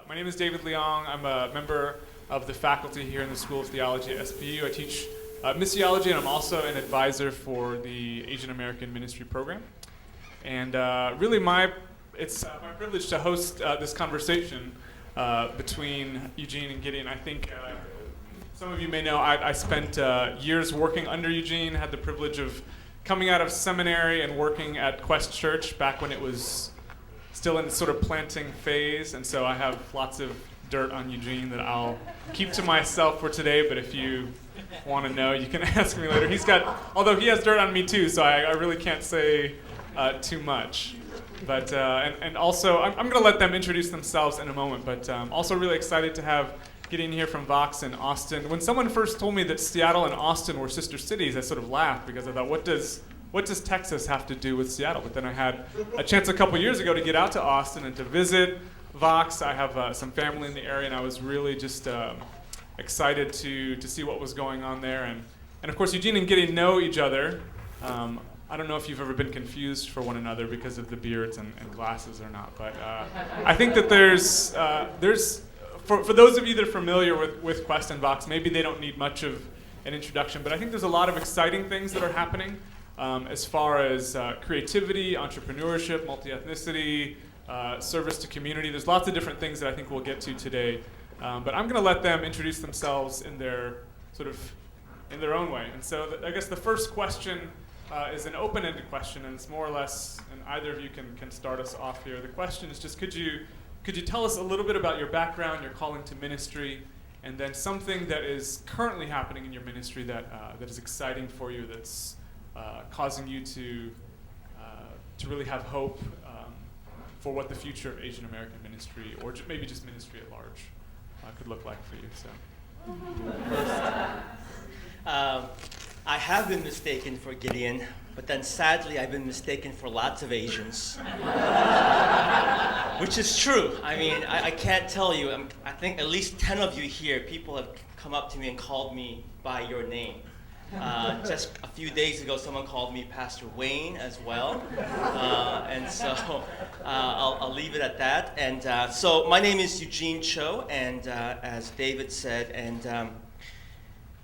My name is David Leong. I'm a member of the faculty here in the School of Theology at SPU. I teach missiology, and I'm also an advisor for the Asian American Ministry program. And really, it's my privilege to host this conversation between Eugene and Gideon. I think some of you may know I spent years working under Eugene, had the privilege of coming out of seminary and working at Quest Church back when it was still in the sort of planting phase, and so I have lots of dirt on Eugene that I'll keep to myself for today, but if you want to know, you can ask me later. Although he has dirt on me too, so I really can't say too much. But, and also, I'm going to let them introduce themselves in a moment, but also really excited to have Gideon here from Vox in Austin. When someone first told me that Seattle and Austin were sister cities, I sort of laughed because I thought, what does Texas have to do with Seattle? But then I had a chance a couple years ago to get out to Austin and to visit Vox. I have some family in the area, and I was really just excited to see what was going on there. And of course, Eugene and Gideon know each other. I don't know if you've ever been confused for one another because of the beards and glasses or not, but I think that there's for those of you that are familiar with Quest and Vox, maybe they don't need much of an introduction, but I think there's a lot of exciting things that are happening as far as creativity, entrepreneurship, multi-ethnicity, service to community. There's lots of different things that I think we'll get to today, but I'm going to let them introduce themselves in their own way. And so I guess the first question is an open-ended question, and it's more or less, and either of you can start us off here. The question is just, could you tell us a little bit about your background, your calling to ministry, and then something that is currently happening in your ministry that is exciting for you, that's causing you to really have hope for what the future of Asian American ministry, or maybe just ministry at large, could look like for you. So. I have been mistaken for Gideon, but then sadly I've been mistaken for lots of Asians, which is true. I mean, I can't tell you. I think at least 10 of you here, people have come up to me and called me by your name. Just a few days ago, someone called me Pastor Wayne as well, and so I'll leave it at that. And so my name is Eugene Show, and as David said, and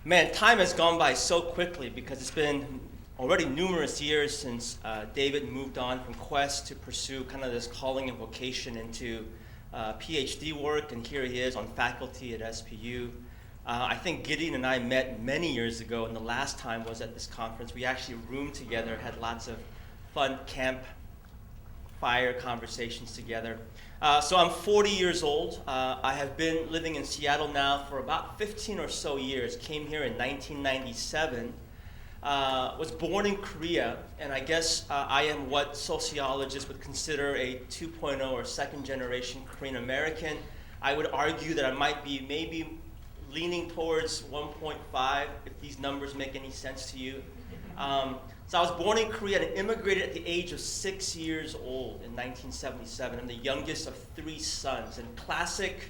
man, time has gone by so quickly because it's been already numerous years since David moved on from Quest to pursue kind of this calling and vocation into PhD work, and here he is on faculty at SPU. I think Gideon and I met many years ago, and the last time was at this conference. We actually roomed together, had lots of fun campfire conversations together. So I'm 40 years old. I have been living in Seattle now for about 15 or so years. Came here in 1997. Was born in Korea, and I guess I am what sociologists would consider a 2.0 or second generation Korean American. I would argue that I might be maybe leaning towards 1.5, if these numbers make any sense to you. So I was born in Korea and immigrated at the age of 6 years old in 1977. I'm the youngest of 3 sons. And classic,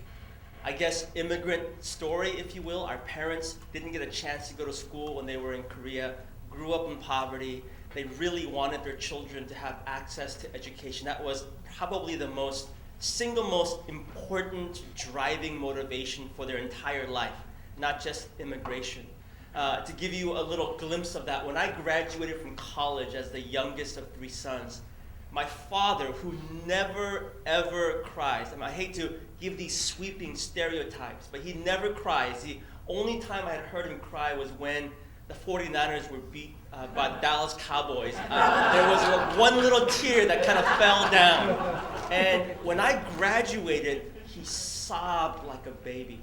I guess, immigrant story, if you will. Our parents didn't get a chance to go to school when they were in Korea, grew up in poverty. They really wanted their children to have access to education. That was probably the single most important driving motivation for their entire life, not just immigration. To give you a little glimpse of that, when I graduated from college as the youngest of 3 sons, my father, who never ever cries, I hate to give these sweeping stereotypes, but he never cries. The only time I had heard him cry was when the 49ers were beat by Dallas Cowboys. There was one little tear that kind of fell down. And when I graduated, he sobbed like a baby.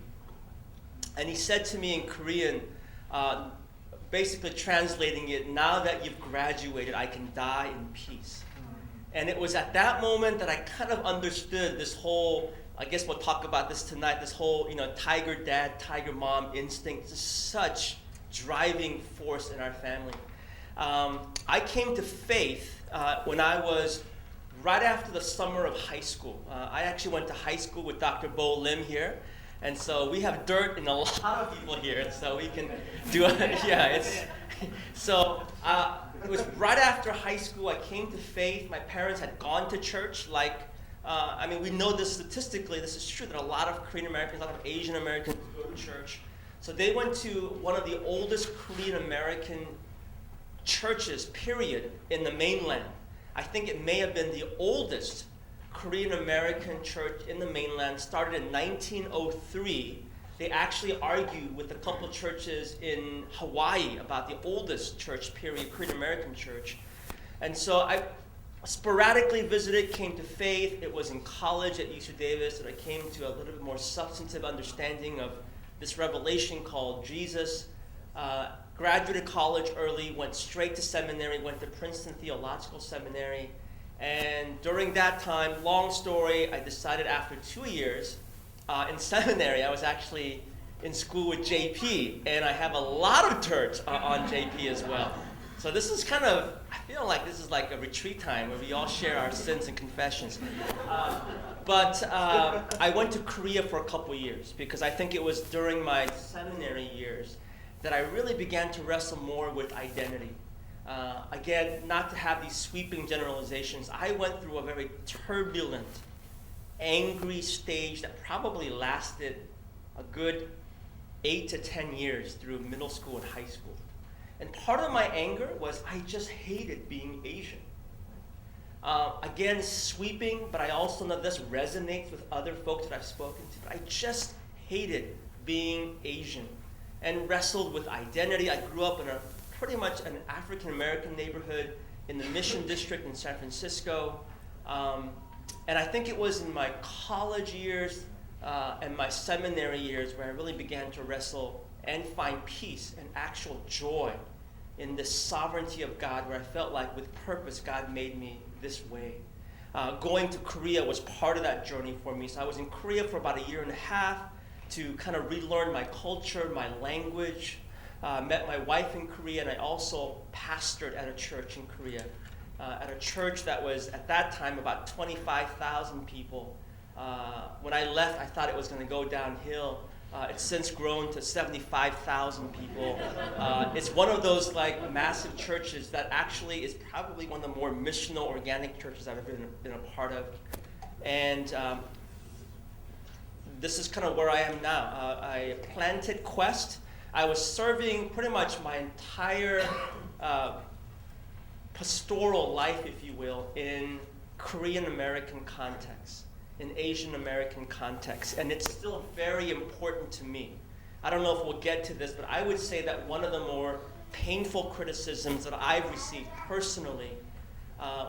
And he said to me in Korean, basically translating it, now that you've graduated, I can die in peace. And it was at that moment that I kind of understood this whole, I guess we'll talk about this tonight, this whole, tiger dad, tiger mom instinct. It's such driving force in our family. I came to faith when I was right after the summer of high school. I actually went to high school with Dr. Bo Lim here. And so we have dirt in a lot of people here, so we can do it. Yeah, so it was right after high school I came to faith. My parents had gone to church like I mean, we know this statistically, this is true, that a lot of Korean Americans, a lot of Asian Americans go to church. So they went to one of the oldest Korean American churches, period, in the mainland. I think it may have been the oldest Korean American church in the mainland, started in 1903. They actually argued with a couple of churches in Hawaii about the oldest church, period, Korean American church. And so I sporadically visited, came to faith. It was in college at UC Davis that I came to a little bit more substantive understanding of this revelation called Jesus. Graduated college early, went straight to seminary, went to Princeton Theological Seminary. And during that time, long story, I decided after 2 years in seminary, I was actually in school with JP, and I have a lot of dirt on JP as well. So this is kind of, I feel like this is like a retreat time where we all share our sins and confessions. But I went to Korea for a couple years because I think it was during my seminary years that I really began to wrestle more with identity. Again, not to have these sweeping generalizations, I went through a very turbulent, angry stage that probably lasted a good 8 to 10 years through middle school and high school. And part of my anger was I just hated being Asian. Again, sweeping, but I also know this resonates with other folks that I've spoken to. But I just hated being Asian and wrestled with identity. I grew up in pretty much an African American neighborhood in the Mission District in San Francisco. And I think it was in my college years and my seminary years where I really began to wrestle and find peace and actual joy in the sovereignty of God, where I felt like with purpose God made me this way. Going to Korea was part of that journey for me. So I was in Korea for about 1.5 years to kind of relearn my culture, my language. Met my wife in Korea, and I also pastored at a church in Korea. At a church that was, at that time, about 25,000 people. When I left, I thought it was going to go downhill. It's since grown to 75,000 people. It's one of those like massive churches that actually is probably one of the more missional, organic churches I've ever been a part of. And this is kind of where I am now. I planted Quest. I was serving pretty much my entire pastoral life, if you will, in Korean American context, in Asian American context, and it's still very important to me. I don't know if we'll get to this, but I would say that one of the more painful criticisms that I've received personally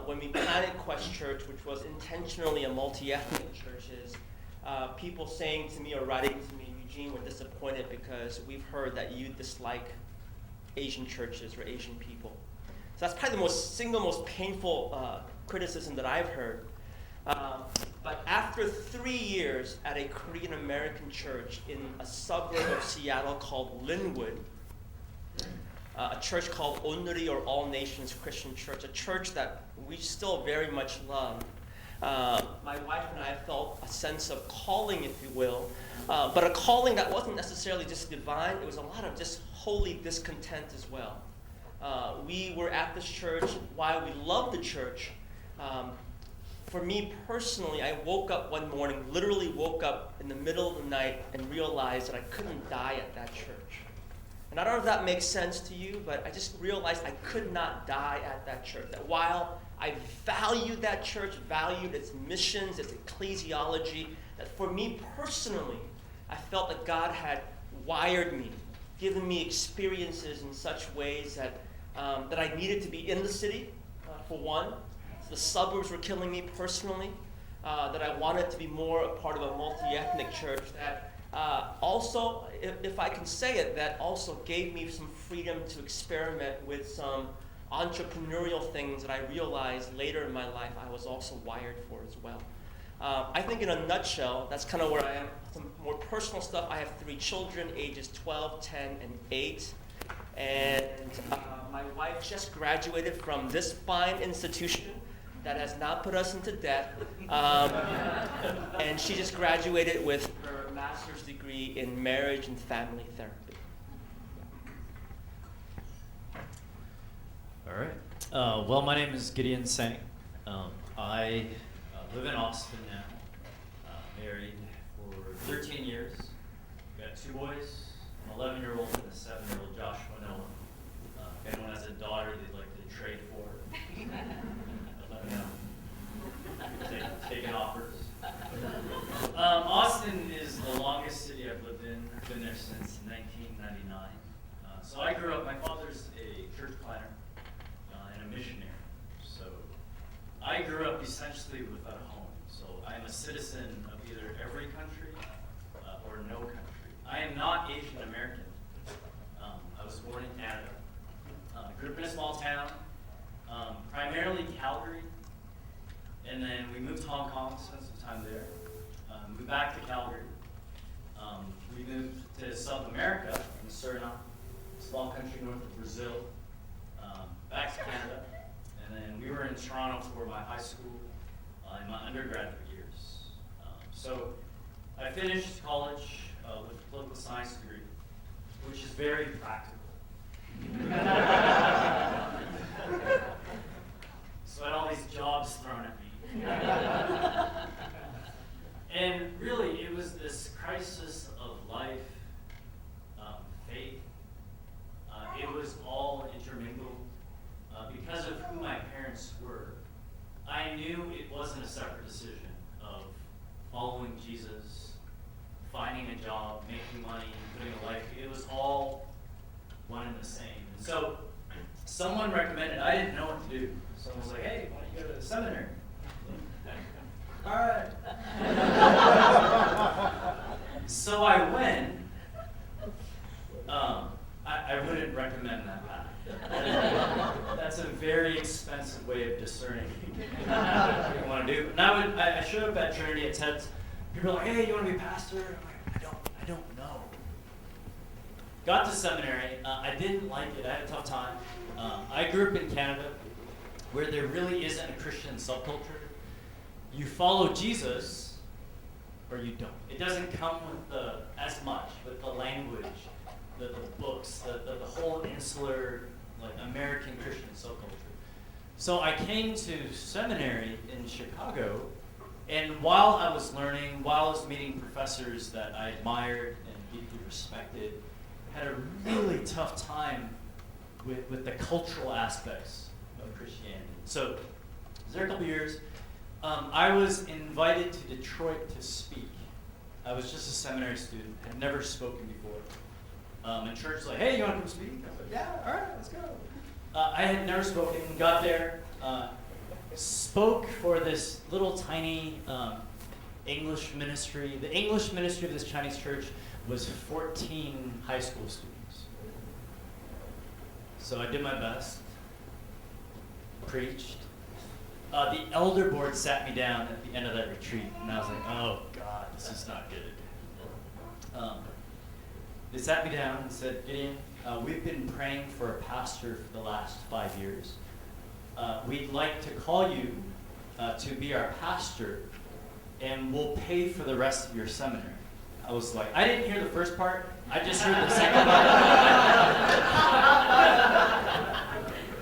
when we planted Quest Church, which was intentionally a multi-ethnic church, is people saying to me or writing to me, Eugene, we're disappointed because we've heard that you dislike Asian churches or Asian people. So that's probably the single most painful criticism that I've heard. But after 3 years at a Korean American church in a suburb of Seattle called Linwood, a church called Onuri, or All Nations Christian Church, a church that we still very much love. My wife and I felt a sense of calling, if you will, but a calling that wasn't necessarily just divine. It was a lot of just holy discontent as well. We were at this church. While we loved the church, for me personally, I woke up one morning, literally woke up in the middle of the night and realized that I couldn't die at that church. And I don't know if that makes sense to you, but I just realized I could not die at that church. That while I valued that church, valued its missions, its ecclesiology, that for me personally, I felt that God had wired me, given me experiences in such ways that that I needed to be in the city, for one. So the suburbs were killing me personally. That I wanted to be more a part of a multi-ethnic church. That also, if I can say it, that also gave me some freedom to experiment with some entrepreneurial things that I realized later in my life I was also wired for as well. I think in a nutshell, that's kind of where I am. Some more personal stuff. I have 3 children, ages 12, 10, and 8. And my wife just graduated from this fine institution that has not put us into debt. And she just graduated with her master's degree in marriage and family therapy. All right. Well, my name is Gideon Tsang. I live in Austin now. Married for 13 years. Got 2 boys, an 11-year-old and a 7-year-old, Joshua Noah. If anyone has a daughter they'd like to trade for, let me know. Taking offers. Austin is the longest city I've lived in. I've been there since 1999. So I grew up, my father's a church planner and a missionary. So I grew up essentially without a home. So I am a citizen of either every country or no country. I am not Asian American. I was born in Canada. Grew up in a small town, primarily Calgary. And then we moved to Hong Kong, spent some time there. Moved back to Calgary. We moved to South America, in Suriname, a small country north of Brazil. Back to Canada. And then we were in Toronto for my high school and my undergraduate years. So I finished college with a political science degree, which is very practical. So I had all these jobs thrown at me. And really, it was this crisis of life, faith. It was all intermingled. Because of who my parents were, I knew it wasn't a separate decision of following Jesus, finding a job, making money, living a life. It was all one and the same. And so someone recommended, I didn't know what to do. Someone was like, hey, why don't you go to the seminary? All right. So I went. I wouldn't recommend that path. That's a very expensive way of discerning what you want to do. And I showed up at Trinity at TEDS. People are like, hey, you want to be a pastor? I'm like, I don't know. Got to seminary. I didn't like it. I had a tough time. I grew up in Canada, where there really isn't a Christian subculture. You follow Jesus, or you don't. It doesn't come with as much with the language, the books, the whole insular, like American Christian subculture. So I came to seminary in Chicago, and while I was learning, while I was meeting professors that I admired and deeply respected, had a really tough time with the cultural aspects of Christianity. So I was there a couple years. I was invited to Detroit to speak. I was just a seminary student, had never spoken before. And church was like, hey, you want to come speak? I was like, yeah, all right, let's go. I had never spoken, got there, spoke for this little tiny English ministry. The English ministry of this Chinese church was 14 high school students. So I did my best, preached. The elder board sat me down at the end of that retreat, and I was like, oh God, this is not good. They sat me down and said, Gideon, we've been praying for a pastor for the last 5 years. We'd like to call you to be our pastor, and we'll pay for the rest of your seminary. I was like, I didn't hear the first part, I just heard the second part.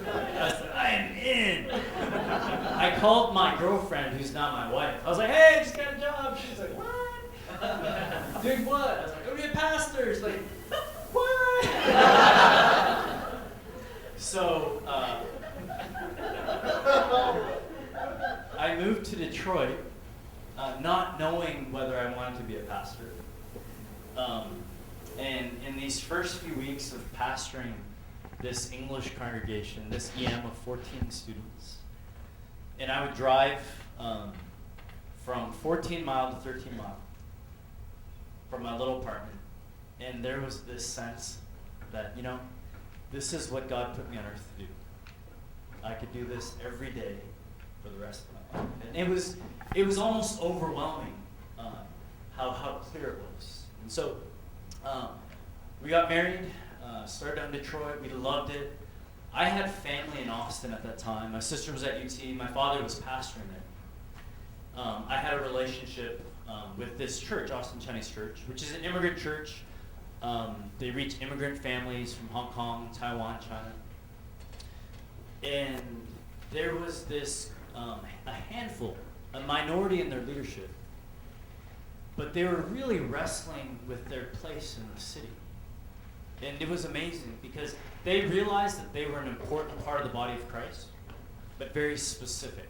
I was like, I am in. I called my girlfriend, who's not my wife. I was like, hey, I just got a job. She's like, what? Doing what? I was like, go be a pastor. She's like, what? So I moved to Detroit, not knowing whether I wanted to be a pastor. And in these first few weeks of pastoring this English congregation, this EM of 14 students, and I would drive from 14 mile to 13 mile from my little apartment, and there was this sense that, you know, this is what God put me on earth to do. I could do this every day for the rest of my life. And it was almost overwhelming how clear it was. And so we got married, started out in Detroit. We loved it. I had family in Austin at that time. My sister was at UT. My father was pastoring there. I had a relationship with this church, Austin Chinese Church, which is an immigrant church. They reach immigrant families from Hong Kong, Taiwan, China. And there was this, a handful a minority in their leadership, but they were really wrestling with their place in the city. And it was amazing because they realized that they were an important part of the body of Christ, but very specific.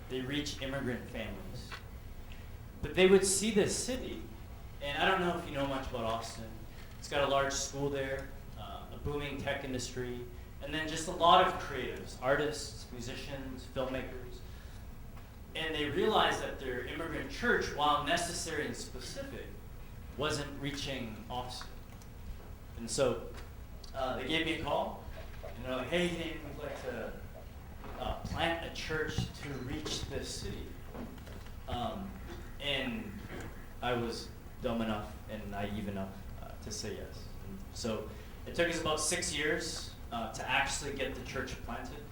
They reach immigrant families. But they would see this city, and I don't know if you know much about Austin. It's got a large school there, a booming tech industry, and then just a lot of creatives, artists, musicians, filmmakers. And they realized that their immigrant church, while necessary and specific, wasn't reaching Austin. And so they gave me a call, and they're like, hey, Gideon, we'd like to plant a church to reach this city. And I was dumb enough and naive enough to say yes. And so it took us about 6 years to actually get the church planted.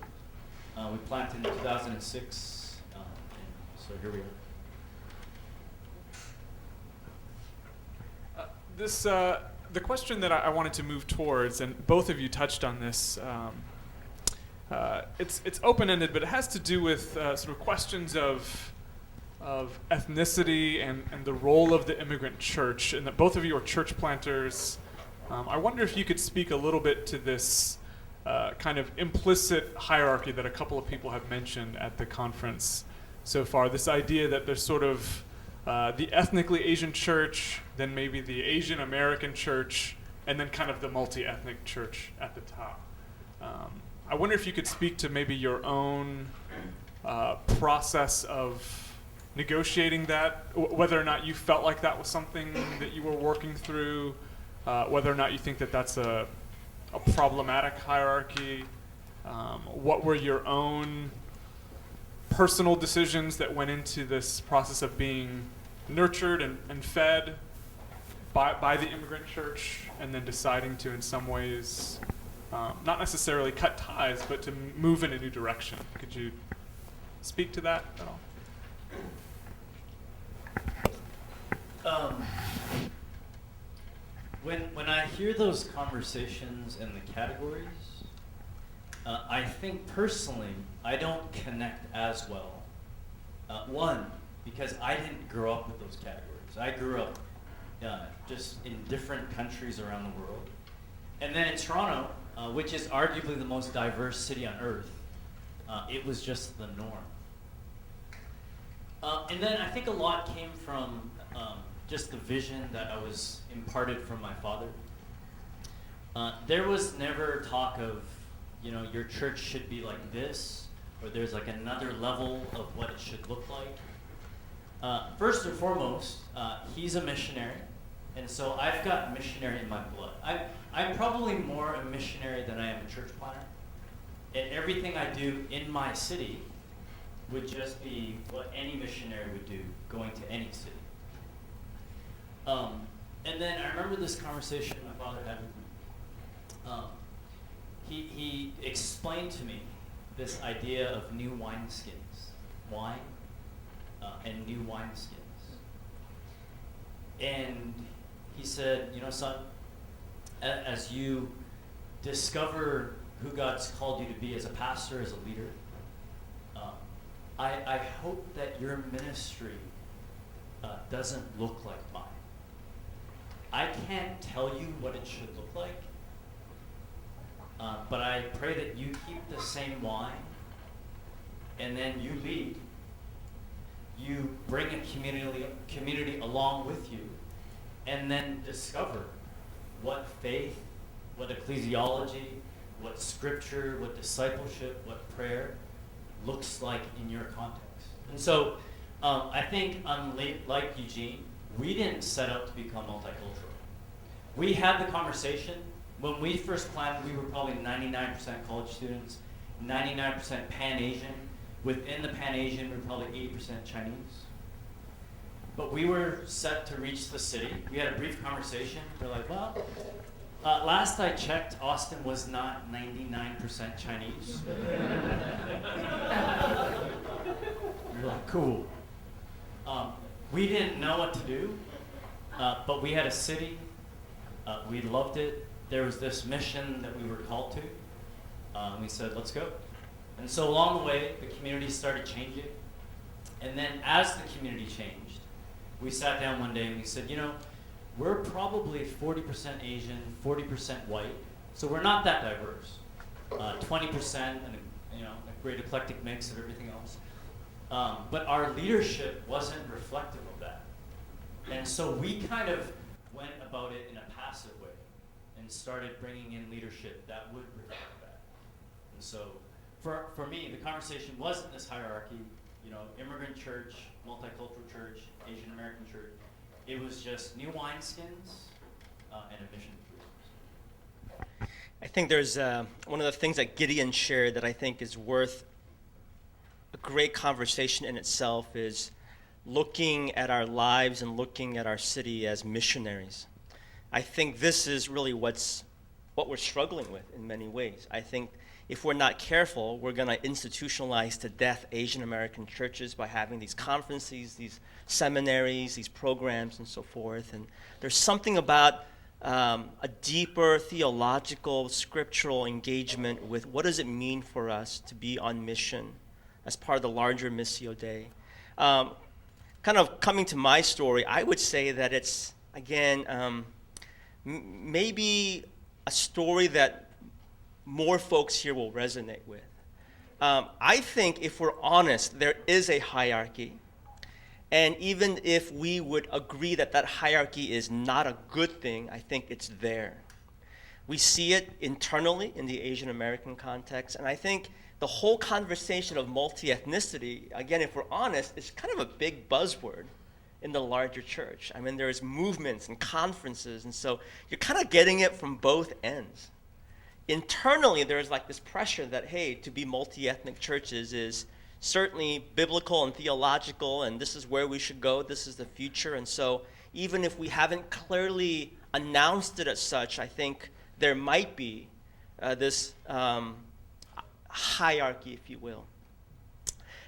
We planted in 2006, and so here we are. The question that I wanted to move towards, and both of you touched on this, it's open-ended, but it has to do with sort of questions of ethnicity and the role of the immigrant church, and that both of you are church planters. I wonder if you could speak a little bit to this kind of implicit hierarchy that a couple of people have mentioned at the conference so far, this idea that there's sort of the ethnically Asian church, then maybe the Asian American church, and then kind of the multi-ethnic church at the top. I wonder if you could speak to maybe your own process of negotiating that, whether or not you felt like that was something that you were working through, whether or not you think that that's a problematic hierarchy. What were your own personal decisions that went into this process of being nurtured and fed by the immigrant church, and then deciding to, in some ways, not necessarily cut ties, but to move in a new direction? Could you speak to that at all? When I hear those conversations and the categories, I think personally I don't connect as well. One, because I didn't grow up with those categories. I grew up just in different countries around the world. And then in Toronto, which is arguably the most diverse city on earth, it was just the norm. And then I think a lot came from just the vision that I was imparted from my father. There was never talk of, your church should be like this, or there's like another level of what it should look like. First and foremost, he's a missionary, and so I've got missionary in my blood. I'm probably more a missionary than I am a church planter, and everything I do in my city would just be what any missionary would do going to any city. And then I remember this conversation my father had with me. He explained to me this idea of new wineskins, wine and new wineskins. And he said, son, as you discover who God's called you to be as a pastor, as a leader, I hope that your ministry doesn't look like mine. I can't tell you what it should look like, but I pray that you keep the same wine, and then you lead. You bring a community along with you, and then discover what faith, what ecclesiology, what scripture, what discipleship, what prayer looks like in your context. And so I think like Eugene, we didn't set out to become multicultural. We had the conversation. When we first planned, we were probably 99% college students, 99% Pan-Asian. Within the Pan-Asian, we were probably 80% Chinese. But we were set to reach the city. We had a brief conversation. We're like, well, last I checked, Austin was not 99% Chinese. We're like, cool. We didn't know what to do, but we had a city. We loved it. There was this mission that we were called to. We said, let's go. And so along the way, the community started changing. And then as the community changed, we sat down one day and we said, we're probably 40% Asian, 40% white, so we're not that diverse. 20% and a great eclectic mix of everything else. But our leadership wasn't reflective of that. And so we kind of went about it in a passive way and started bringing in leadership that would reflect that. And so for me, the conversation wasn't this hierarchy, immigrant church, multicultural church, Asian American church. It was just new wineskins and a mission. I think there's one of the things that Gideon shared that I think is worth a great conversation in itself is looking at our lives and looking at our city as missionaries. I think this is really what we're struggling with in many ways. I think if we're not careful, we're going to institutionalize to death Asian American churches by having these conferences, these seminaries, these programs, and so forth. And there's something about a deeper theological, scriptural engagement with what does it mean for us to be on mission as part of the larger Missio Dei. Kind of coming to my story, I would say that it's, again, maybe a story that more folks here will resonate with. I think if we're honest, there is a hierarchy. And even if we would agree that that hierarchy is not a good thing, I think it's there. We see it internally in the Asian American context. And I think the whole conversation of multi-ethnicity, again, if we're honest, is kind of a big buzzword in the larger church. I mean, there's movements and conferences, and so you're kind of getting it from both ends. Internally, there's like this pressure that, hey, to be multi-ethnic churches is certainly biblical and theological, and this is where we should go, this is the future. And so even if we haven't clearly announced it as such, I think there might be this hierarchy, if you will.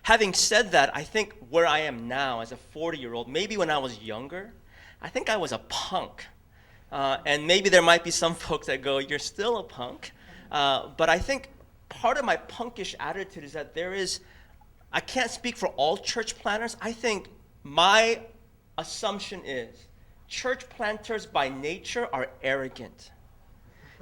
Having said that, I think where I am now as a 40-year-old, maybe when I was younger, I think I was a punk. And maybe there might be some folks that go, you're still a punk. But I think part of my punkish attitude is that I can't speak for all church planners. I think my assumption is church planters by nature are arrogant.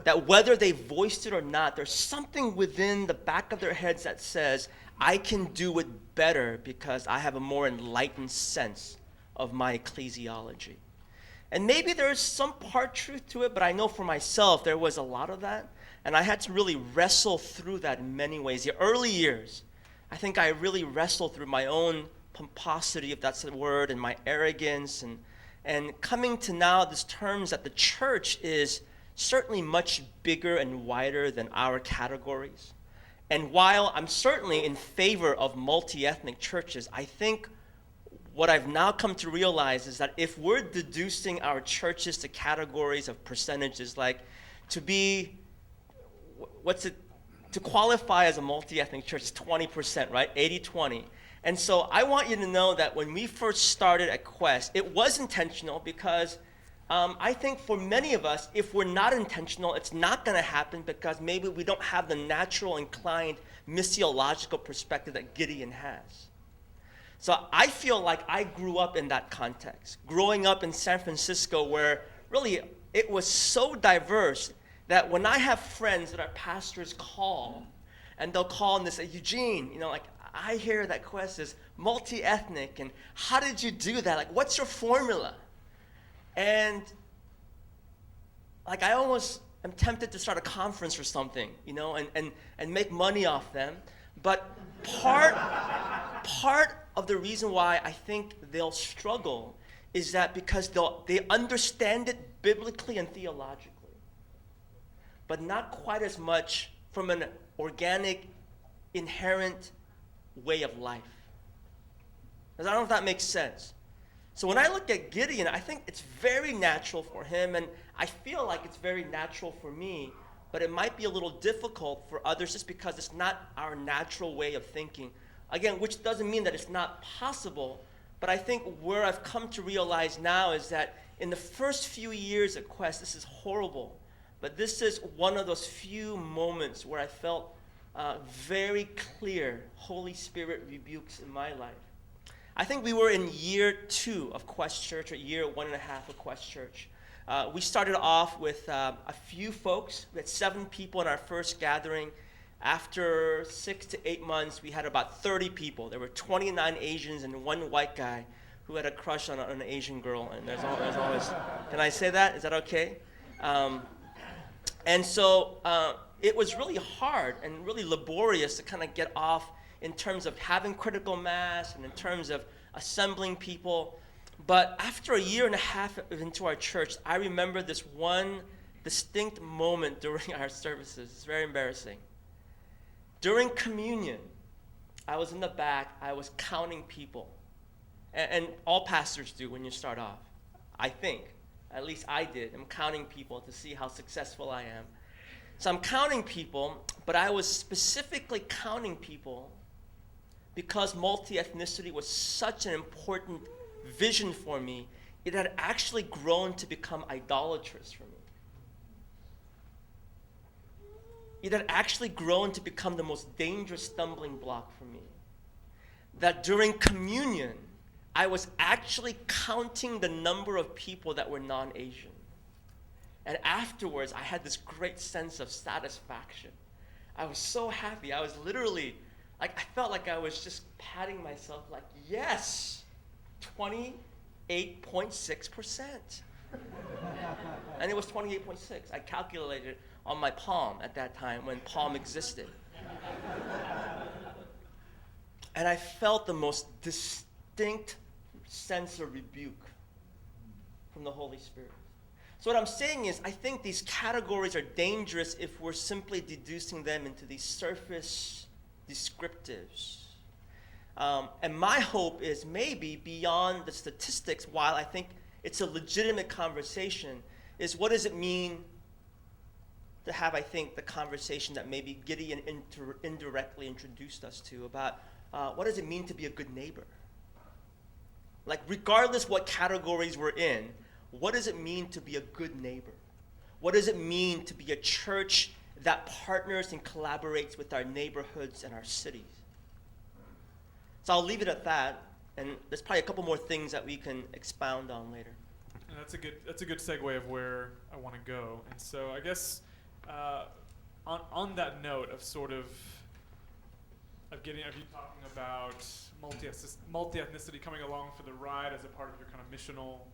That whether they voiced it or not, there's something within the back of their heads that says, I can do it better because I have a more enlightened sense of my ecclesiology. And maybe there's some part truth to it, but I know for myself there was a lot of that. And I had to really wrestle through that in many ways. The early years, I think I really wrestled through my own pomposity, if that's the word, and my arrogance, and coming to now this terms that the church is certainly much bigger and wider than our categories. And while I'm certainly in favor of multi-ethnic churches, I think what I've now come to realize is that if we're deducing our churches to categories of percentages, like to qualify as a multi-ethnic church is 20%, right? 80-20. And so I want you to know that when we first started at Quest, it was intentional because I think for many of us, if we're not intentional, it's not going to happen because maybe we don't have the natural inclined missiological perspective that Gideon has. So I feel like I grew up in that context, growing up in San Francisco where really it was so diverse that when I have friends that our pastors call, and they'll call and they say, Eugene, I hear that Quest is multi-ethnic, and how did you do that? Like, what's your formula? And I almost am tempted to start a conference or something, and make money off them. But part of the reason why I think they'll struggle is that because they understand it biblically and theologically, but not quite as much from an organic, inherent way of life. I don't know if that makes sense. So when I look at Gideon, I think it's very natural for him, and I feel like it's very natural for me, but it might be a little difficult for others just because it's not our natural way of thinking. Again, which doesn't mean that it's not possible, but I think where I've come to realize now is that in the first few years at Quest, this is horrible, but this is one of those few moments where I felt very clear Holy Spirit rebukes in my life. I think we were in year 2 of Quest Church, or year 1.5 of Quest Church. We started off with a few folks. We had 7 people in our first gathering. After 6 to 8 months, we had about 30 people. There were 29 Asians and 1 white guy who had a crush on an Asian girl. And there's always, can I say that? Is that okay? And so it was really hard and really laborious to kind of get off in terms of having critical mass and in terms of assembling people. But after a year and a half into our church, I remember this one distinct moment during our services. It's very embarrassing. During communion, I was in the back. I was counting people. And all pastors do when you start off, I think. At least I did. I'm counting people to see how successful I am. So I'm counting people, but I was specifically counting people because multi-ethnicity was such an important vision for me. It had actually grown to become idolatrous for me. It had actually grown to become the most dangerous stumbling block for me. That during communion, I was actually counting the number of people that were non-Asian. And afterwards, I had this great sense of satisfaction. I was so happy. I was literally, I felt like I was just patting myself like, yes, 28.6%. And it was 28.6. I calculated it on my palm at that time when palm existed. And I felt the most distinct sense of rebuke from the Holy Spirit. So what I'm saying is, I think these categories are dangerous if we're simply deducing them into these surface descriptives. And my hope is maybe beyond the statistics, while I think it's a legitimate conversation, is what does it mean to have, I think, the conversation that maybe Gideon indirectly introduced us to about what does it mean to be a good neighbor? Like, regardless what categories we're in, what does it mean to be a good neighbor? What does it mean to be a church that partners and collaborates with our neighborhoods and our cities? So I'll leave it at that, and there's probably a couple more things that we can expound on later. And that's a good segue of where I want to go. And so I guess on that note of sort of getting, of you talking about multi-ethnicity coming along for the ride as a part of your kind of missional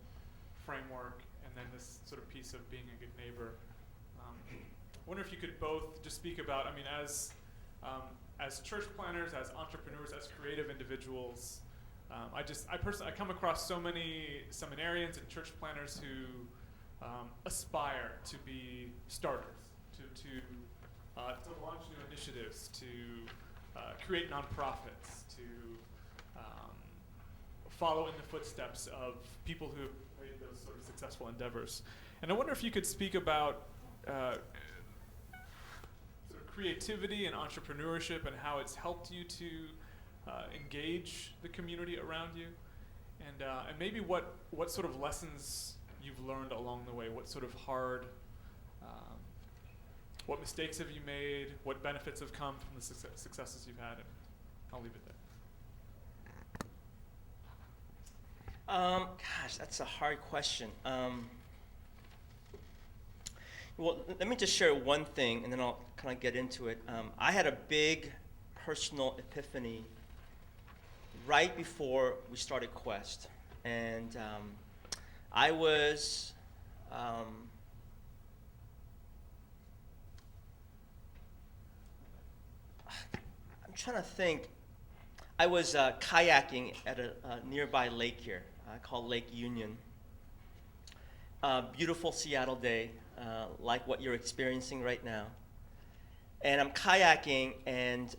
framework, and then this sort of piece of being a good neighbor. I wonder if you could both just speak about, I mean, as church planners, as entrepreneurs, as creative individuals, I come across so many seminarians and church planners who aspire to be starters, to launch new initiatives, to create nonprofits, to follow in the footsteps of people who have made those sort of successful endeavors. And I wonder if you could speak about sort of creativity and entrepreneurship and how it's helped you to engage the community around you, and maybe what sort of lessons you've learned along the way, what sort of hard, what mistakes have you made, what benefits have come from the successes you've had, and I'll leave it there. Gosh, that's a hard question. Well, let me just share one thing, and then I'll kind of get into it. I had a big personal epiphany right before we started Quest, and I was I'm trying to think. I was kayaking at a nearby lake here, called Lake Union. Beautiful Seattle day, like what you're experiencing right now. And I'm kayaking, and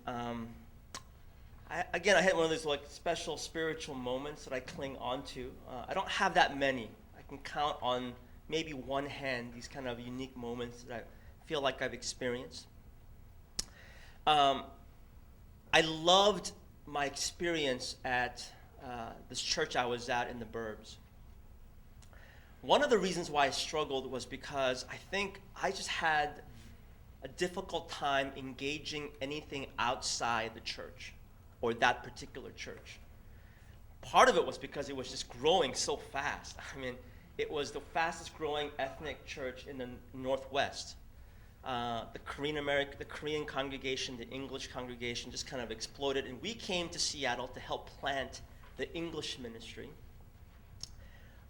I had one of those like special spiritual moments that I cling on to. I don't have that many. I can count on maybe one hand these kind of unique moments that I feel like I've experienced. I loved my experience at this church I was at in the burbs. One of the reasons why I struggled was because I think I just had a difficult time engaging anything outside the church or that particular church. part of it was because it was just growing so fast. I mean, it was the fastest growing ethnic church in the Northwest. The Korean congregation, the English congregation just kind of exploded, and we came to Seattle to help plant the English ministry.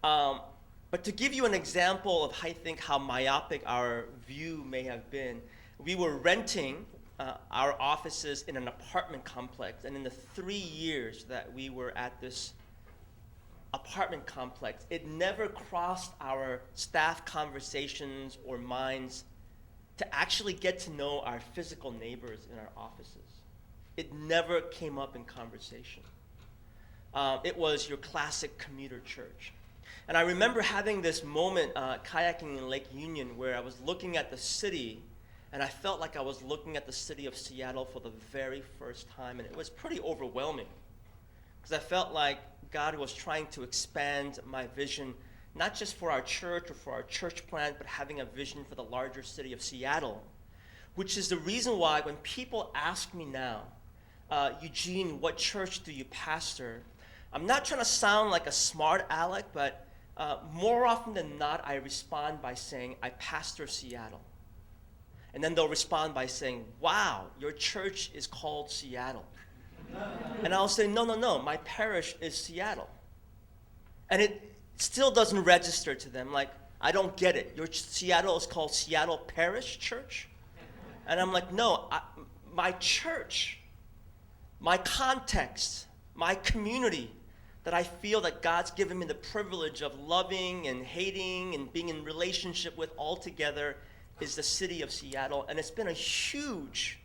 But to give you an example of, I think, how myopic our view may have been, we were renting our offices in an apartment complex, and in the 3 years that we were at this apartment complex, it never crossed our staff conversations or minds to actually get to know our physical neighbors in our offices. It never came up in conversation. It was your classic commuter church. And I remember having this moment kayaking in Lake Union where I was looking at the city, and I felt like I was looking at the city of Seattle for the very first time, and it was pretty overwhelming because I felt like God was trying to expand my vision, not just for our church or for our church plant, but having a vision for the larger city of Seattle, which is the reason why when people ask me now, Eugene, what church do you pastor? I'm not trying to sound like a smart aleck, but more often than not, I respond by saying, I pastor Seattle. And then they'll respond by saying, wow, your church is called Seattle. And I'll say, no, my parish is Seattle. And it still doesn't register to them. Like, I don't get it. Your Seattle is called Seattle Parish Church? And I'm like, no, my church, my context, my community that I feel that God's given me the privilege of loving and hating and being in relationship with all together is the city of Seattle. And it's been a huge,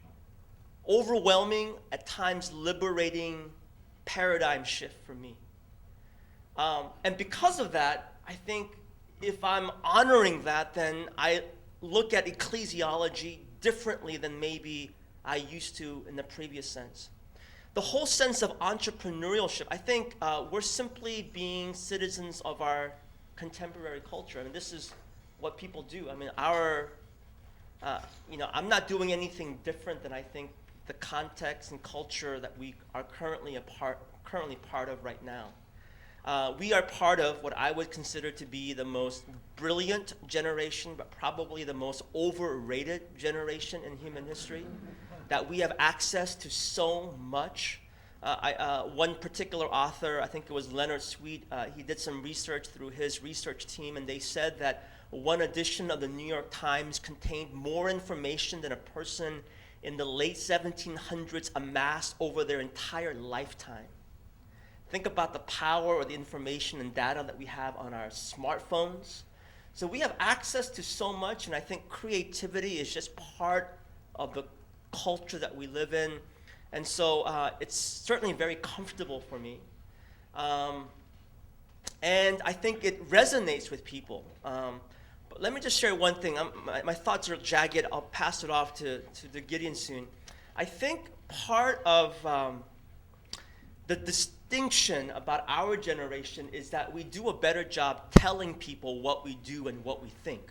overwhelming, at times liberating paradigm shift for me. And because of that, I think if I'm honoring that, then I look at ecclesiology differently than maybe I used to in the previous sense. The whole sense of entrepreneurship, I think we're simply being citizens of our contemporary culture. I mean, this is what people do. I mean, I'm not doing anything different than I think the context and culture that we are currently part of right now. We are part of what I would consider to be the most brilliant generation, but probably the most overrated generation in human history, that we have access to so much. One particular author, I think it was Leonard Sweet, he did some research through his research team, and they said that one edition of the New York Times contained more information than a person in the late 1700s amassed over their entire lifetime. Think about the power or the information and data that we have on our smartphones. So we have access to so much, and I think creativity is just part of the culture that we live in. And so it's certainly very comfortable for me. And I think it resonates with people. But let me just share one thing. My thoughts are jagged. I'll pass it off to the Gideon soon. I think part of the distinction about our generation is that we do a better job telling people what we do and what we think.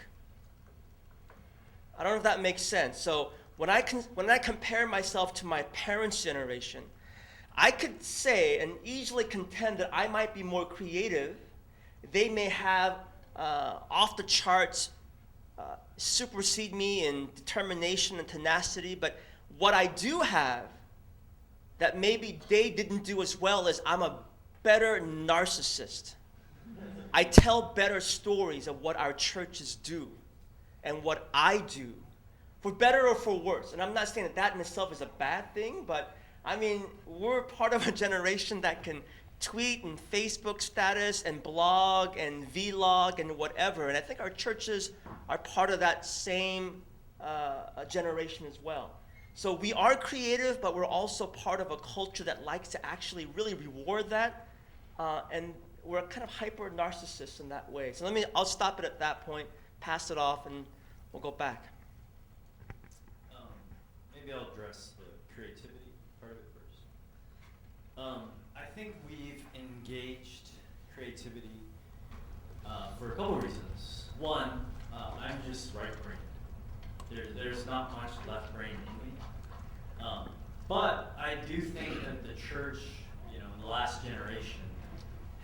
I don't know if that makes sense. So when I compare myself to my parents' generation, I could say and easily contend that I might be more creative. They may have off the charts supersede me in determination and tenacity, but what I do have that maybe they didn't do as well is I'm a better narcissist. I tell better stories of what our churches do and what I do, for better or for worse. And I'm not saying that in itself is a bad thing, but I mean, we're part of a generation that can tweet and Facebook status and blog and vlog and whatever. And I think our churches are part of that same generation as well. So we are creative, but we're also part of a culture that likes to actually really reward that. And we're kind of hyper narcissists in that way. So I'll stop it at that point, pass it off, and we'll go back. Maybe I'll address the creativity part of it first. I think we've engaged creativity for a couple reasons. One, I'm just right-brained. There's not much left brain in me. But I do think that the church, in the last generation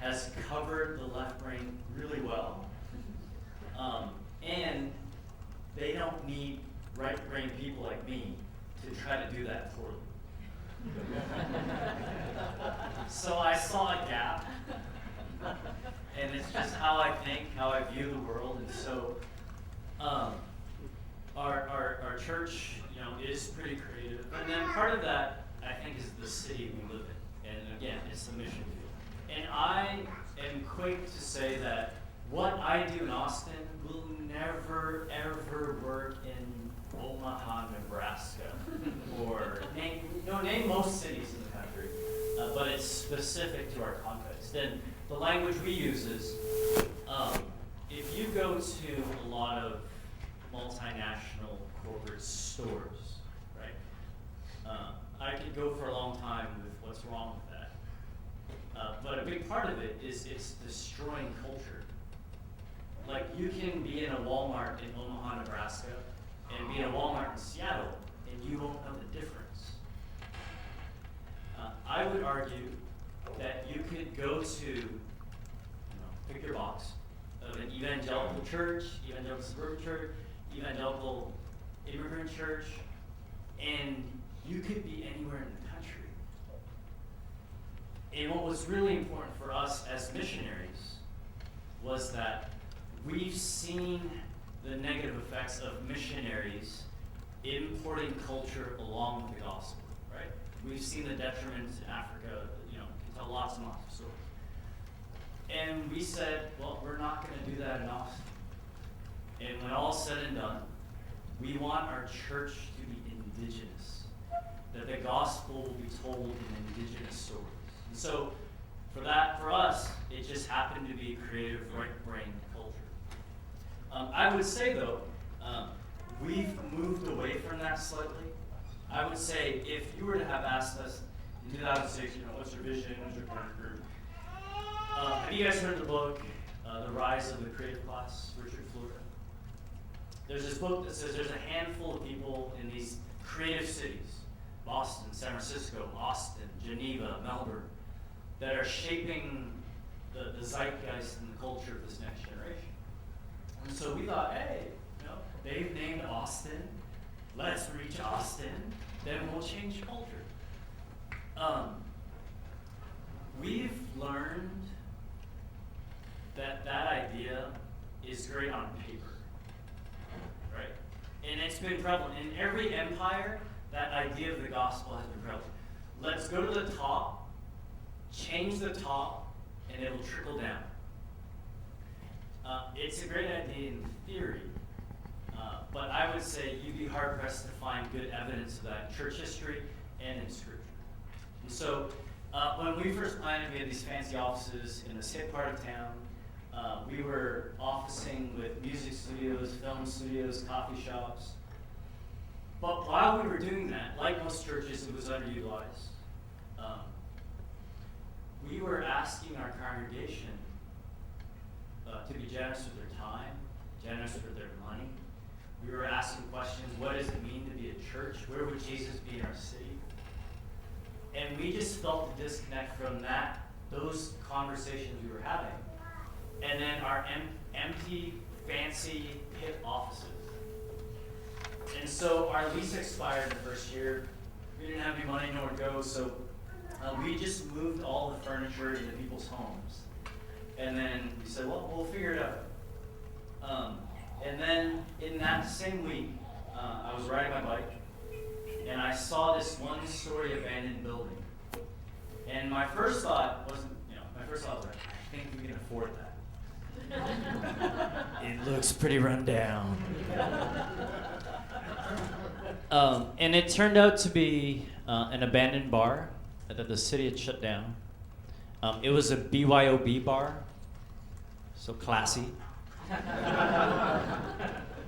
has covered the left brain really well. And they don't need right brain people like me to try to do that for them. So I saw a gap, and it's just how I think, how I view the world, and so our church, is pretty creative, and then part of that I think is the city we live in, and again, it's the mission field. And I am quick to say that what I do in Austin will never ever work in Omaha, Nebraska, or name most cities in the country, but it's specific to our context. And the language we use is, if you go to a lot of multinational corporate stores, right? I could go for a long time with what's wrong with that. But a big part of it is it's destroying culture. Like, you can be in a Walmart in Omaha, Nebraska, and be in a Walmart in Seattle, and you won't know the difference. I would argue that you could go to, pick your box, of an evangelical church, evangelical suburban church, evangelical immigrant church, and you could be anywhere in the country. And what was really important for us as missionaries was that we've seen the negative effects of missionaries importing culture along with the gospel, right? We've seen the detriments in Africa, you can tell lots and lots of stories. And we said, well, we're not going to do that in Austin. And when all's said and done, we want our church to be indigenous, that the gospel will be told in indigenous stories. And so for us, it just happened to be creative right-brain culture. I would say, though, we've moved away from that slightly. I would say if you were to have asked us in 2006, what's your vision, what's your current group? Have you guys heard the book, The Rise of the Creative Class, Richard Florida? There's this book that says there's a handful of people in these creative cities, Boston, San Francisco, Austin, Geneva, Melbourne, that are shaping the zeitgeist and the culture of this next generation. And so we thought, hey, they've named Austin, let's reach Austin, then we'll change culture. We've learned that idea is great on paper, right? And it's been prevalent. In every empire, that idea of the gospel has been prevalent. Let's go to the top, change the top, and it'll trickle down. It's a great idea in theory, but I would say you'd be hard-pressed to find good evidence of that in church history and in Scripture. And so when we first planted, we had these fancy offices in this hip part of town. We were officing with music studios, film studios, coffee shops. But while we were doing that, like most churches, it was underutilized. We were asking our congregation to be generous with their time, generous with their money. We were asking questions, what does it mean to be a church? Where would Jesus be in our city? And we just felt the disconnect from those conversations we were having, and then our empty, fancy, hip offices. And so our lease expired in the first year. We didn't have any money, nowhere to go, so we just moved all the furniture into people's homes. And then we said, well, we'll figure it out. And then in that same week, I was riding my bike, and I saw this one-story abandoned building. And my first thought was like, I think we can afford that. It looks pretty run down. And it turned out to be an abandoned bar that the city had shut down. It was a BYOB bar, so classy.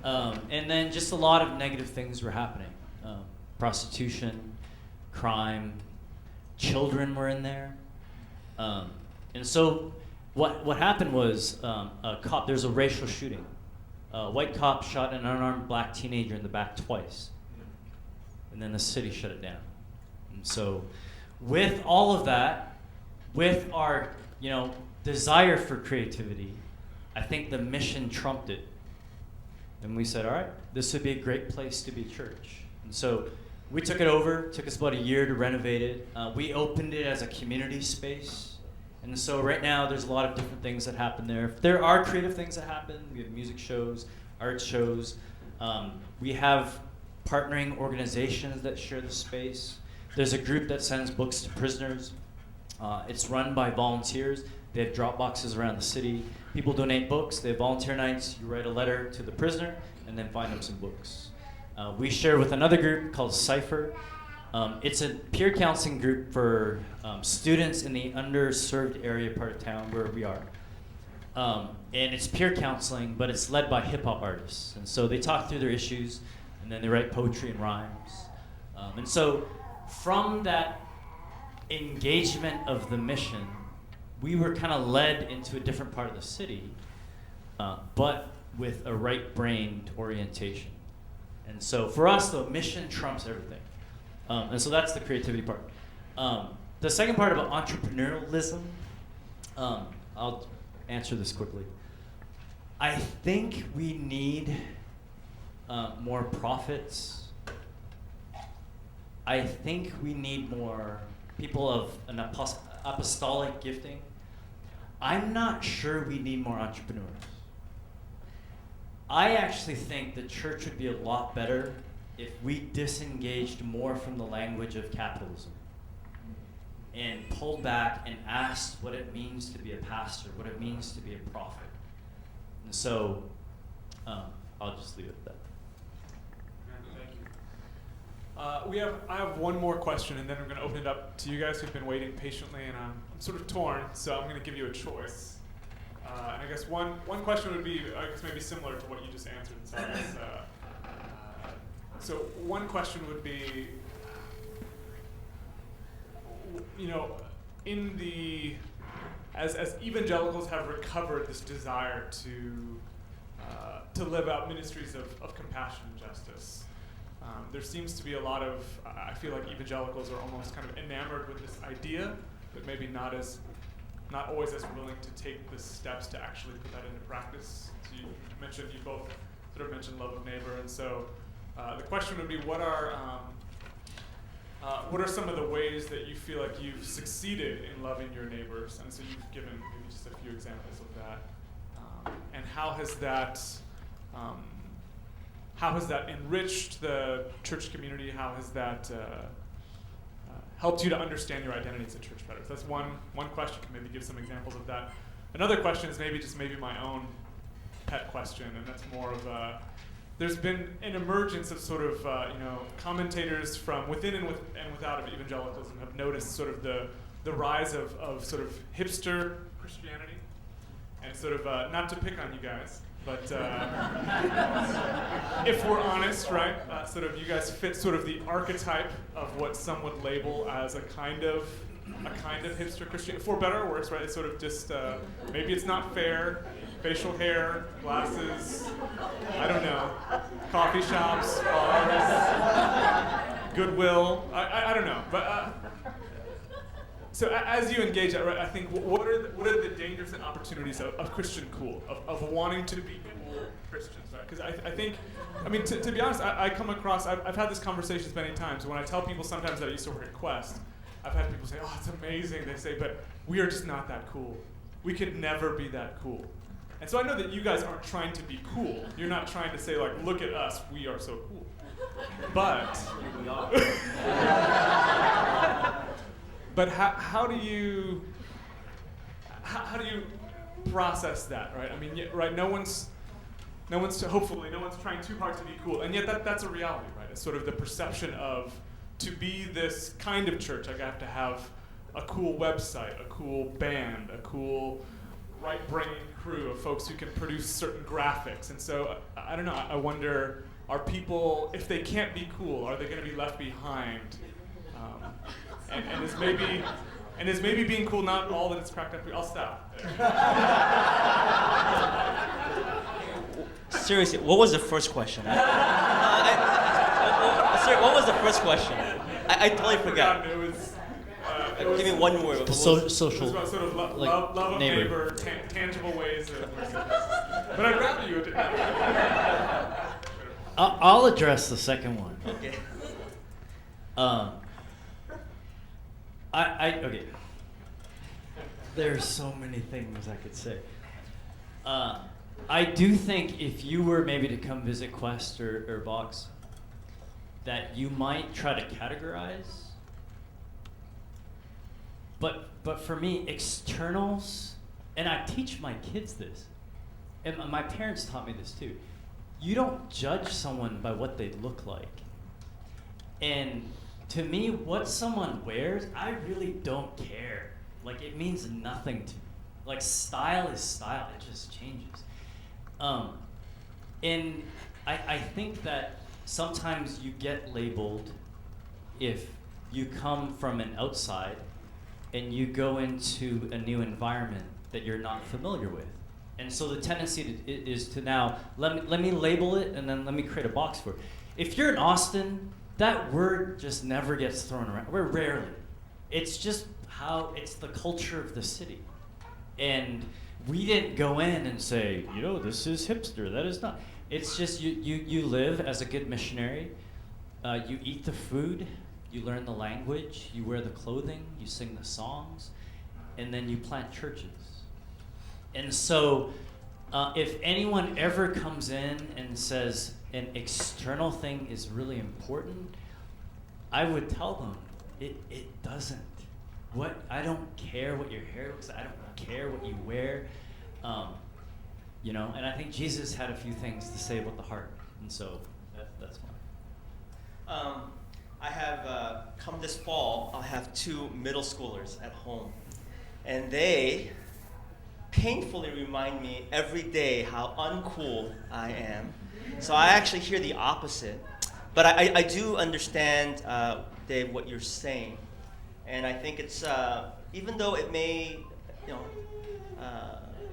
And then just a lot of negative things were happening. Prostitution, crime, children were in there. And so what happened was there's a racial shooting. A white cop shot an unarmed black teenager in the back twice. And then the city shut it down. And so with all of that, with our desire for creativity, I think the mission trumped it. And we said, all right, this would be a great place to be a church. And so we took it over. Took us about a year to renovate it. We opened it as a community space. And so right now there's a lot of different things that happen there. There are creative things that happen. We have music shows, art shows. We have partnering organizations that share the space. There's a group that sends books to prisoners. It's run by volunteers. They have drop boxes around the city. People donate books. They have volunteer nights. You write a letter to the prisoner and then find them some books. We share with another group called Cypher. It's a peer counseling group for students in the underserved area part of town where we are. And it's peer counseling, but it's led by hip hop artists. And so they talk through their issues, and then they write poetry and rhymes. And so from that engagement of the mission, we were kind of led into a different part of the city, but with a right-brained orientation. And so for us, the mission trumps everything. And so that's the creativity part. The second part about entrepreneurialism, I'll answer this quickly. I think we need more prophets. I think we need more people of an apostolic gifting. I'm not sure we need more entrepreneurs. I actually think the church would be a lot better if we disengaged more from the language of capitalism and pulled back and asked what it means to be a pastor, what it means to be a prophet. And so I'll just leave it at that. Thank you. I have one more question, and then I'm going to open it up to you guys who've been waiting patiently, and I'm sort of torn, so I'm going to give you a choice. And I guess one question would be, I guess maybe similar to what you just answered. So one question would be, as evangelicals have recovered this desire to live out ministries of compassion and justice, there seems to be a lot of, I feel like evangelicals are almost kind of enamored with this idea, but maybe not always as willing to take the steps to actually put that into practice. So you both sort of mentioned love of neighbor, and so the question would be, what are some of the ways that you feel like you've succeeded in loving your neighbors? And so you've given maybe just a few examples of that. And how has that enriched the church community? How has that helped you to understand your identity as a church better? So that's one question. Can maybe give some examples of that. Another question is maybe my own pet question, and that's more of there's been an emergence of sort of commentators from within and without of evangelicalism have noticed sort of the rise of sort of hipster Christianity, and sort of not to pick on you guys, but if we're honest, right, sort of you guys fit sort of the archetype of what some would label as a kind of hipster Christianity, for better or worse, right? It's sort of just maybe it's not fair. Facial hair, glasses, I don't know, coffee shops, bars, Goodwill, I don't know. But so as you engage that, right, I think what are the dangers and opportunities of Christian cool, of wanting to be cool Christians, right? Because I think, to be honest, I come across, I've had this conversation many times. When I tell people sometimes that I used to work at Quest, I've had people say, oh, it's amazing. They say, but we are just not that cool. We could never be that cool. And so I know that you guys aren't trying to be cool. You're not trying to say, like, look at us, we are so cool. But We are. but how do you process that, right? Right? No one's trying too hard to be cool, and yet that's a reality, right? It's sort of the perception of, to be this kind of church, I have to have a cool website, a cool band, a cool right-brain crew of folks who can produce certain graphics. And so, I don't know, I wonder, are people, if they can't be cool, are they going to be left behind? And is maybe being cool not all that it's cracked up to be? I'll stop there. Seriously, what was the first question? Sorry, what was the first question? I totally forgot. It was, Give me one more. Social. It was about sort of like love of neighbor. tangible ways of but I'd rather you did. I'll address the second one. Okay. Okay. There's so many things I could say. I do think if you were maybe to come visit Quest or Box, that you might try to categorize. But for me, externals, and I teach my kids this, and my parents taught me this too. You don't judge someone by what they look like. And to me, what someone wears, I really don't care. Like, it means nothing to me. Like, style is style, it just changes. And I think that sometimes you get labeled if you come from an outside and you go into a new environment that you're not familiar with. And so the tendency is to now, let me label it and then let me create a box for it. If you're in Austin, that word just never gets thrown around. We're rarely. It's just it's the culture of the city. And we didn't go in and say, this is hipster, that is not. It's just you live as a good missionary, you eat the food, you learn the language, you wear the clothing, you sing the songs, and then you plant churches. And so if anyone ever comes in and says an external thing is really important, I would tell them it doesn't. I don't care what your hair looks like, I don't care what you wear. And I think Jesus had a few things to say about the heart, and so that's fine. I have, come this fall, I'll have 2 middle schoolers at home, and they painfully remind me every day how uncool I am. So I actually hear the opposite, but I do understand, Dave, what you're saying, and I think it's, even though it may,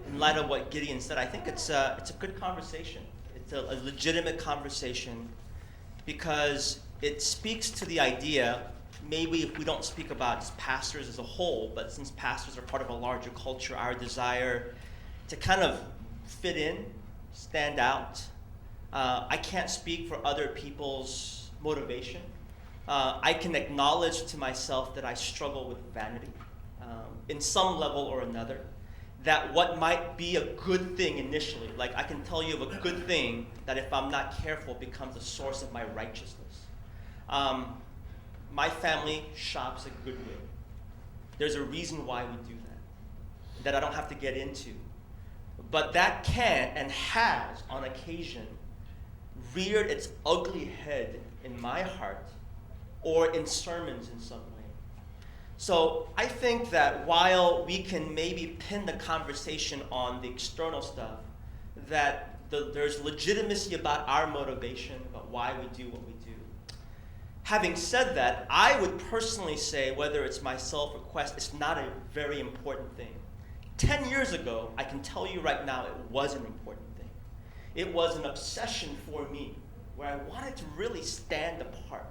in light of what Gideon said, I think it's a good conversation. It's a legitimate conversation because it speaks to the idea, maybe if we don't speak about pastors as a whole, but since pastors are part of a larger culture, our desire to kind of fit in, stand out. I can't speak for other people's motivation. I can acknowledge to myself that I struggle with vanity in some level or another. That what might be a good thing initially, like I can tell you of a good thing that if I'm not careful becomes a source of my righteousness. My family shops at Goodwill. There's a reason why we do that I don't have to get into. But that can and has, on occasion, reared its ugly head in my heart or in sermons in some way. So I think that while we can maybe pin the conversation on the external stuff, that there's legitimacy about our motivation, about why we do what we do. Having said that, I would personally say, whether it's myself or Quest, it's not a very important thing. 10 years ago, I can tell you right now, it was an important thing. It was an obsession for me, where I wanted to really stand apart.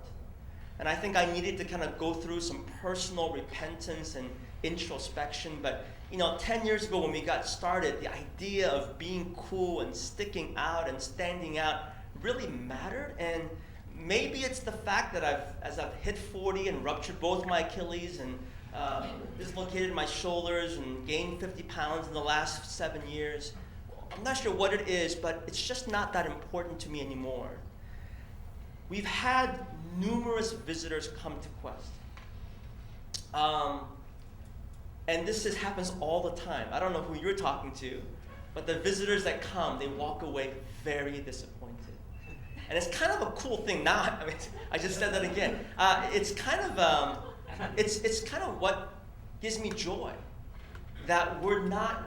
And I think I needed to kind of go through some personal repentance and introspection. But 10 years ago when we got started, the idea of being cool and sticking out and standing out really mattered. And maybe it's the fact that as I've hit 40 and ruptured both my Achilles and dislocated my shoulders and gained 50 pounds in the last 7 years. I'm not sure what it is, but it's just not that important to me anymore. We've had numerous visitors come to Quest. And this happens all the time. I don't know who you're talking to, but the visitors that come, they walk away very disappointed. And it's kind of a cool thing now. I mean, I just said that again. It's kind of what gives me joy. That we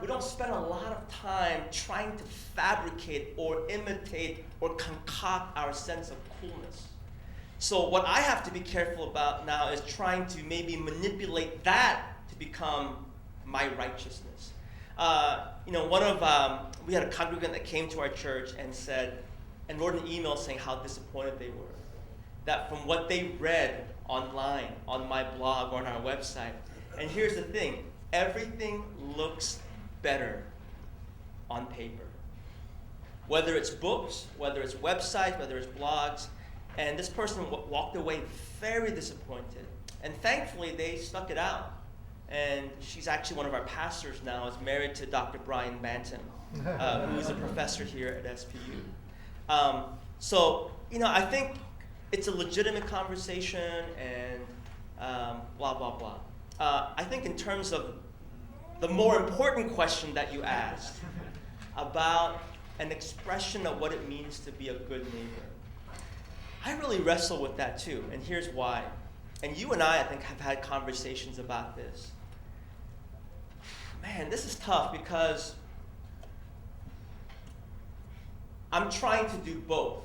don't spend a lot of time trying to fabricate or imitate or concoct our sense of coolness. So what I have to be careful about now is trying to maybe manipulate that to become my righteousness. We had a congregant that came to our church and wrote an email saying how disappointed they were. That from what they read online, on my blog or on our website, And here's the thing, everything looks better on paper. Whether it's books, whether it's websites, whether it's blogs. And this person walked away very disappointed. And thankfully, they stuck it out. And she's actually one of our pastors now, is married to Dr. Brian Bantam, who is a professor here at SPU. So, I think it's a legitimate conversation and blah, blah, blah. I think in terms of the more important question that you asked about an expression of what it means to be a good neighbor, I really wrestle with that too, and here's why. And you and I think, have had conversations about this. Man, this is tough because I'm trying to do both.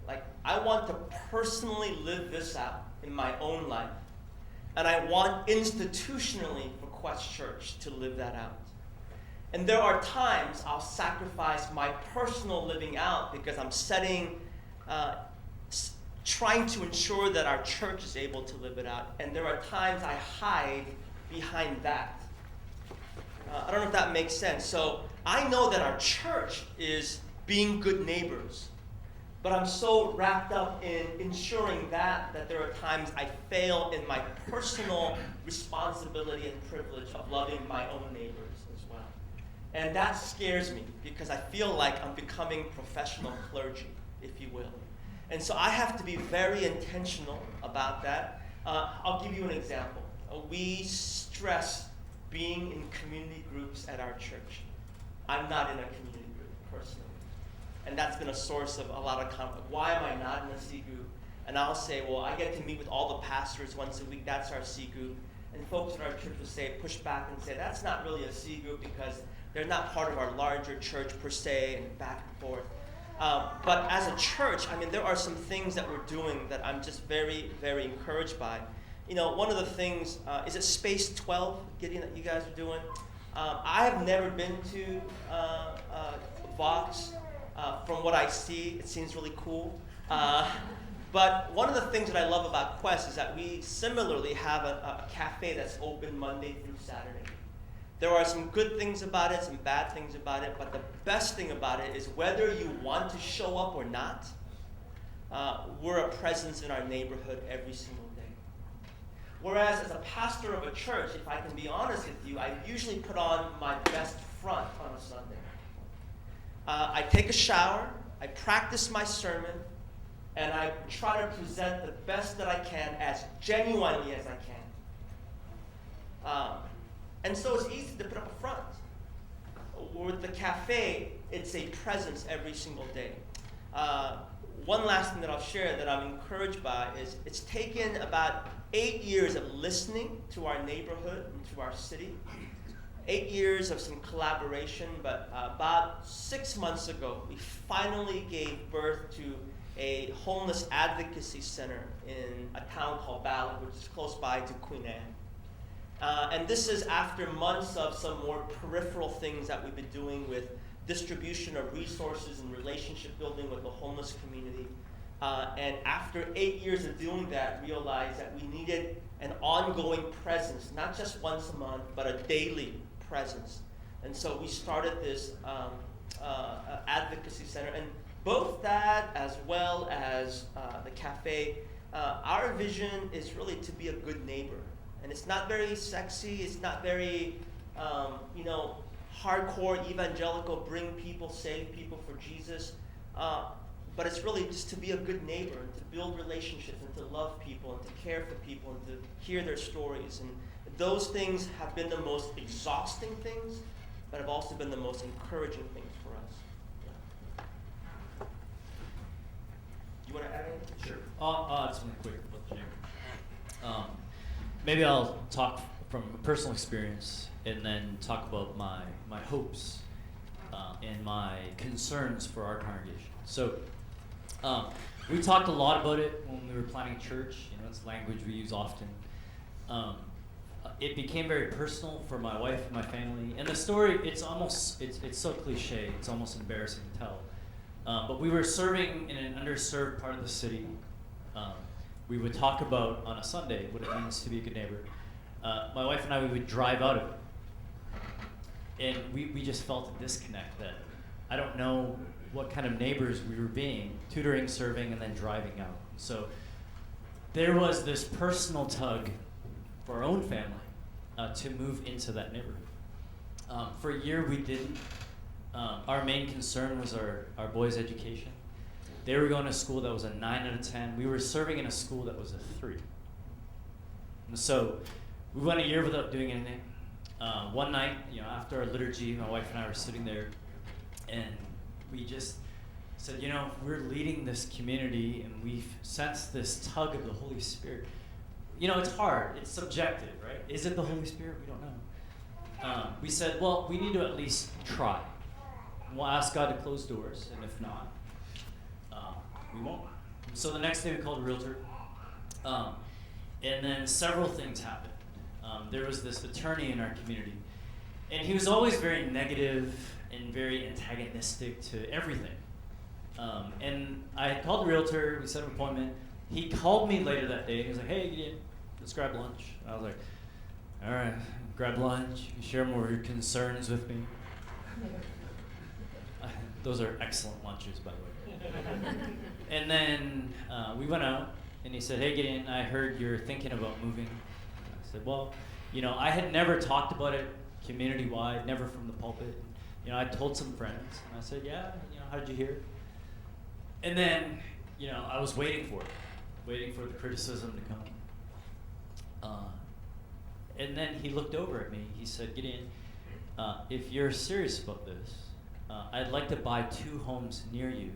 Like, I want to personally live this out in my own life, and I want institutionally for Quest Church to live that out. And there are times I'll sacrifice my personal living out because I'm trying to ensure that our church is able to live it out. And there are times I hide behind that. I don't know if that makes sense. So I know that our church is being good neighbors, but I'm so wrapped up in ensuring that there are times I fail in my personal responsibility and privilege of loving my own neighbors as well. And that scares me because I feel like I'm becoming professional clergy, if you will. And so I have to be very intentional about that. I'll give you an example. We stress being in community groups at our church. I'm not in a community group personally. And that's been a source of a lot of conflict. Why am I not in a C group? And I'll say, well, I get to meet with all the pastors once a week. That's our C group. And folks in our church will say, push back and say, that's not really a C group because they're not part of our larger church per se, and back and forth. But as a church, there are some things that we're doing that I'm just very, very encouraged by. One of the things, is it Space 12, Gideon, that you guys are doing? I have never been to Vox. From what I see, it seems really cool. But one of the things that I love about Quest is that we similarly have a cafe that's open Monday through Saturday. There are some good things about it, some bad things about it, but the best thing about it is whether you want to show up or not, we're a presence in our neighborhood every single day. Whereas as a pastor of a church, if I can be honest with you, I usually put on my best front on a Sunday. I take a shower, I practice my sermon, and I try to present the best that I can as genuinely as I can. And so it's easy to put up a front. With the cafe, it's a presence every single day. One last thing that I'll share that I'm encouraged by is it's taken about 8 years of listening to our neighborhood and to our city. 8 years of some collaboration, but about 6 months ago, we finally gave birth to a homeless advocacy center in a town called Ballard, which is close by to Queen Anne. And this is after months of some more peripheral things that we've been doing with distribution of resources and relationship building with the homeless community. And after 8 years of doing that, realized that we needed an ongoing presence, not just once a month, but a daily presence. And so we started this advocacy center. And both that as well as the cafe, our vision is really to be a good neighbor. And it's not very sexy, it's not very, hardcore evangelical, bring people, save people for Jesus. But it's really just to be a good neighbor and to build relationships and to love people and to care for people and to hear their stories. And those things have been the most exhausting things, but have also been the most encouraging things for us. Yeah. You want to add anything? Sure. Just one quick with the neighbor. Maybe I'll talk from a personal experience and then talk about my hopes and my concerns for our congregation. So we talked a lot about it when we were planning church. It's language we use often. It became very personal for my wife and my family. And the story, it's so cliche, it's almost embarrassing to tell. But we were serving in an underserved part of the city. We would talk about on a Sunday what it means to be a good neighbor. my wife and I, we would drive out of it. And we just felt a disconnect that I don't know what kind of neighbors we were being, tutoring, serving, and then driving out. So there was this personal tug for our own family to move into that neighborhood. For a year we didn't. Our main concern was our boys' education. They were going to school that was a 9 out of 10. We were serving in a school that was a 3. And so we went a year without doing anything. One night, after our liturgy, my wife and I were sitting there, and we just said, we're leading this community, and we've sensed this tug of the Holy Spirit. It's hard. It's subjective, right? Is it the Holy Spirit? We don't know. We said, well, we need to at least try. We'll ask God to close doors, and if not, we won't. So the next day we called a realtor, and then several things happened. There was this attorney in our community, and he was always very negative and very antagonistic to everything. And I called the realtor, we set an appointment. He called me later that day, and he was like, hey, Gideon, let's grab lunch. And I was like, all right, grab lunch, share more of your concerns with me. Those are excellent lunches, by the way. And then we went out, and he said, hey, Gideon, I heard you're thinking about moving. I said, well, I had never talked about it community-wide, never from the pulpit. I told some friends, and I said, yeah, how did you hear? And then, I was waiting for the criticism to come. And then he looked over at me. He said, Gideon, if you're serious about this, I'd like to buy 2 homes near you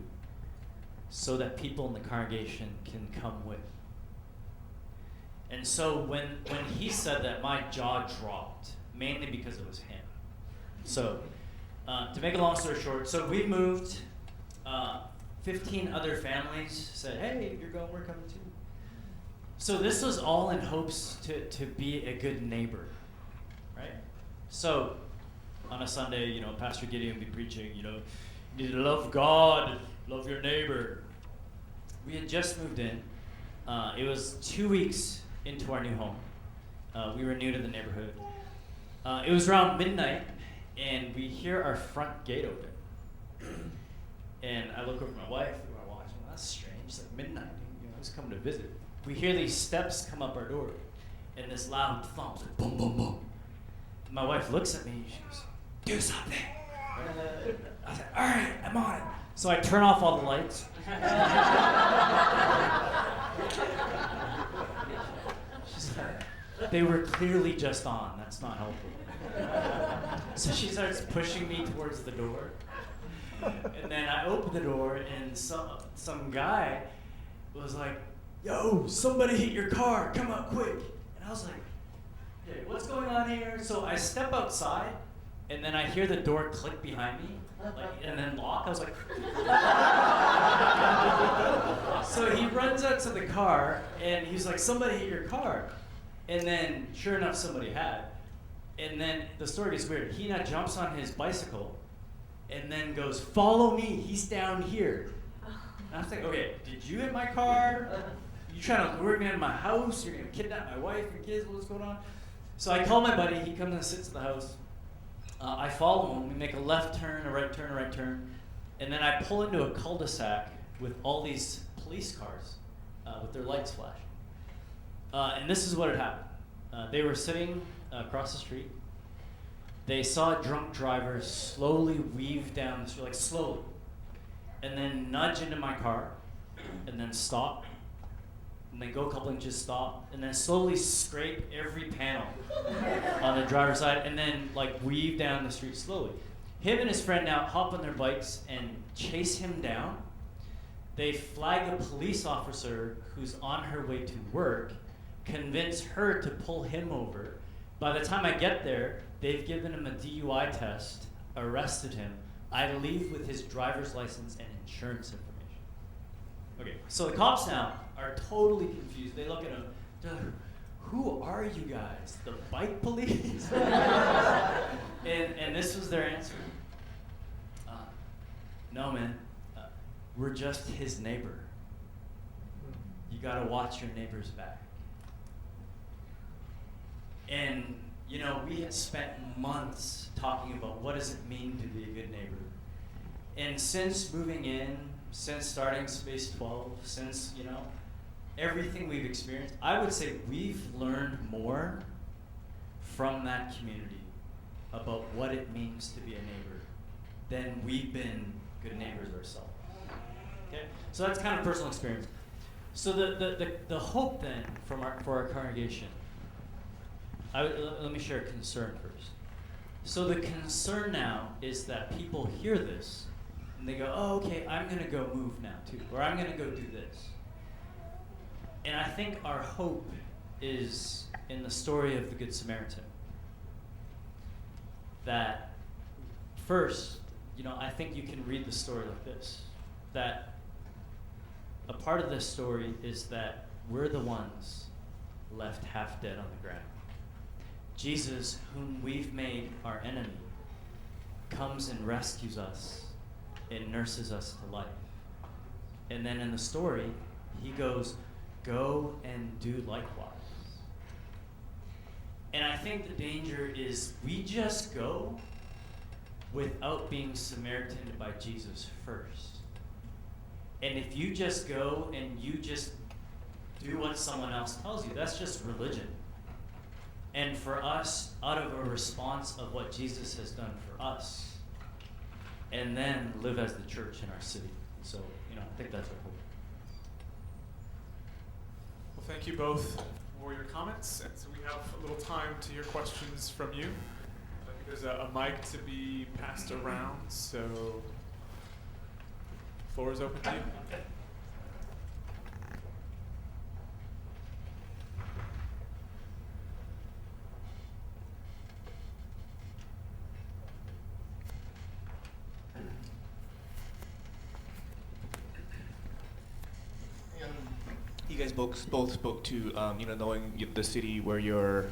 so that people in the congregation can come with. And so when he said that, my jaw dropped, mainly because it was him. So to make a long story short, so we moved. 15 other families said, hey, if you're going, we're coming too. So this was all in hopes to be a good neighbor, right? So on a Sunday, Pastor Gideon would be preaching, you need to love God, love your neighbor. We had just moved in. It was 2 weeks into our new home. We were new to the neighborhood. It was around midnight, and we hear our front gate open. And I look over at my wife, and we're watching. Well, that's strange. It's like midnight. Who's coming to visit? We hear these steps come up our door, and this loud thump, like boom, boom, boom. And my wife looks at me, and she goes, do something. I said, all right, I'm on it. So I turn off all the lights. She's like, they were clearly just on. That's not helpful. So she starts pushing me towards the door. And then I open the door, and some guy was like, yo, somebody hit your car, come out quick. And I was like, okay, what's going on here? So I step outside, and then I hear the door click behind me, and then lock. I was like, so he runs out to the car, and he's like, somebody hit your car. And then, sure enough, somebody had. And then the story gets weird. He now jumps on his bicycle, and then goes, follow me, he's down here. And I was like, okay, did you hit my car? You trying to lure me into my house? You're gonna kidnap my wife and kids? What's going on? So I call my buddy, he comes and sits at the house. I follow him, we make a left turn, a right turn, a right turn. And then I pull into a cul-de-sac with all these police cars with their lights flashing. And this is what had happened. They were sitting across the street. They saw a drunk driver slowly weave down the street, like slowly, and then nudge into my car, and then stop, and then go a couple inches, stop, and then slowly scrape every panel on the driver's side, and then like weave down the street slowly. Him and his friend now hop on their bikes and chase him down. They flag a police officer who's on her way to work, convince her to pull him over. By the time I get there, they've given him a DUI test, arrested him. I leave with his driver's license and insurance information. Okay, so the cops now are totally confused. They look at him, they're like, who are you guys? The bike police? and this was their answer. No, man, we're just his neighbor. You gotta watch your neighbor's back. And, we had spent months talking about what does it mean to be a good neighbor. And since moving in, since starting Space 12, since, everything we've experienced, I would say we've learned more from that community about what it means to be a neighbor than we've been good neighbors ourselves. Okay? So that's kind of personal experience. So the hope then for our congregation, let me share a concern first. So the concern now is that people hear this and they go, oh, okay, I'm going to go move now too, or I'm going to go do this. And I think our hope is in the story of the Good Samaritan. That first, I think you can read the story like this, that a part of this story is that we're the ones left half dead on the ground. Jesus, whom we've made our enemy, comes and rescues us and nurses us to life. And then in the story, he goes, go and do likewise. And I think the danger is we just go without being Samaritaned by Jesus first. And if you just go and you just do what someone else tells you, that's just religion. And for us, out of a response of what Jesus has done for us, and then live as the church in our city. So, I think that's our hope. Well, thank you both for your comments. And so we have a little time to hear questions from you. I think there's a mic to be passed around, so the floor is open to you. You guys both spoke to knowing the city where you're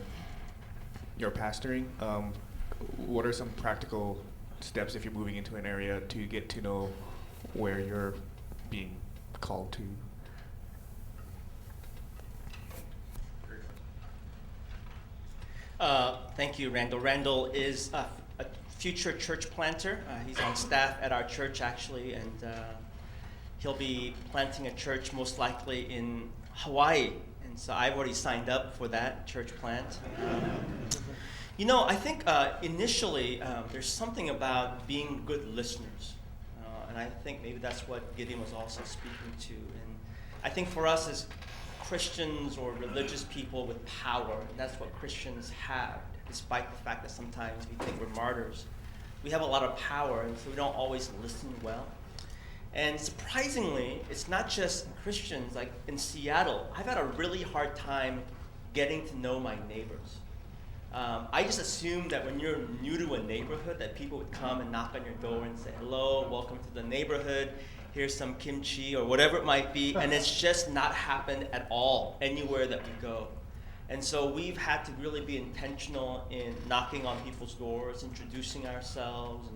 pastoring. What are some practical steps if you're moving into an area to get to know where you're being called to? Thank you, Randall. Randall is a future church planter. He's on staff at our church, actually, and he'll be planting a church most likely in Hawaii. And so I've already signed up for that church plant. I think initially there's something about being good listeners. And I think maybe that's what Gideon was also speaking to. And I think for us as Christians or religious people with power, and that's what Christians have, despite the fact that sometimes we think we're martyrs. We have a lot of power, and so we don't always listen well. And surprisingly, it's not just Christians. Like in Seattle, I've had a really hard time getting to know my neighbors. I just assumed that when you're new to a neighborhood, that people would come and knock on your door and say, hello, welcome to the neighborhood, here's some kimchi, or whatever it might be, and it's just not happened at all anywhere that we go. And so we've had to really be intentional in knocking on people's doors, introducing ourselves,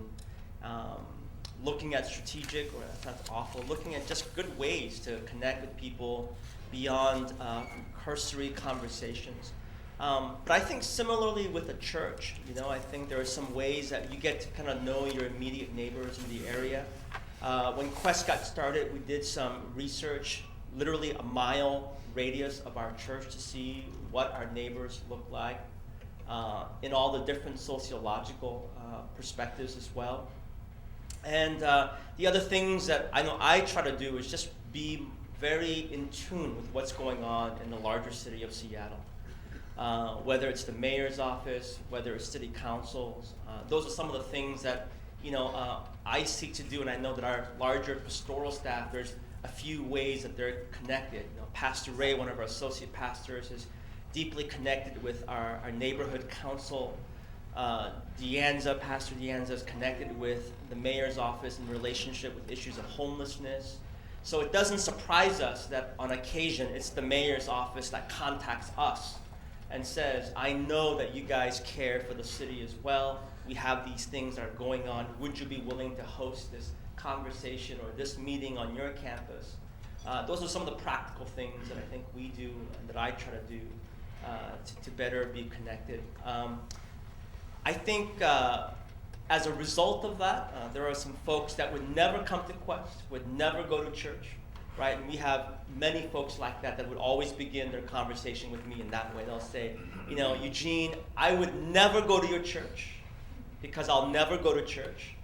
and looking at strategic, or that's awful, looking at just good ways to connect with people beyond cursory conversations. But I think similarly with the church, I think there are some ways that you get to kind of know your immediate neighbors in the area. When Quest got started, we did some research, literally a mile radius of our church, to see what our neighbors look like in all the different sociological perspectives as well. And the other things that I know I try to do is just be very in tune with what's going on in the larger city of Seattle. Whether it's the mayor's office, whether it's city councils, those are some of the things that I seek to do, and I know that our larger pastoral staff, there's a few ways that they're connected. Pastor Ray, one of our associate pastors, is deeply connected with our neighborhood council. Pastor Deanza is connected with the mayor's office in relationship with issues of homelessness. So it doesn't surprise us that on occasion it's the mayor's office that contacts us and says, I know that you guys care for the city as well. We have these things that are going on. Would you be willing to host this conversation or this meeting on your campus? Those are some of the practical things that I think we do and that I try to do to better be connected. I think as a result of that, there are some folks that would never come to Quest, would never go to church, right? And we have many folks like that would always begin their conversation with me in that way. They'll say, Eugene, I would never go to your church because I'll never go to church,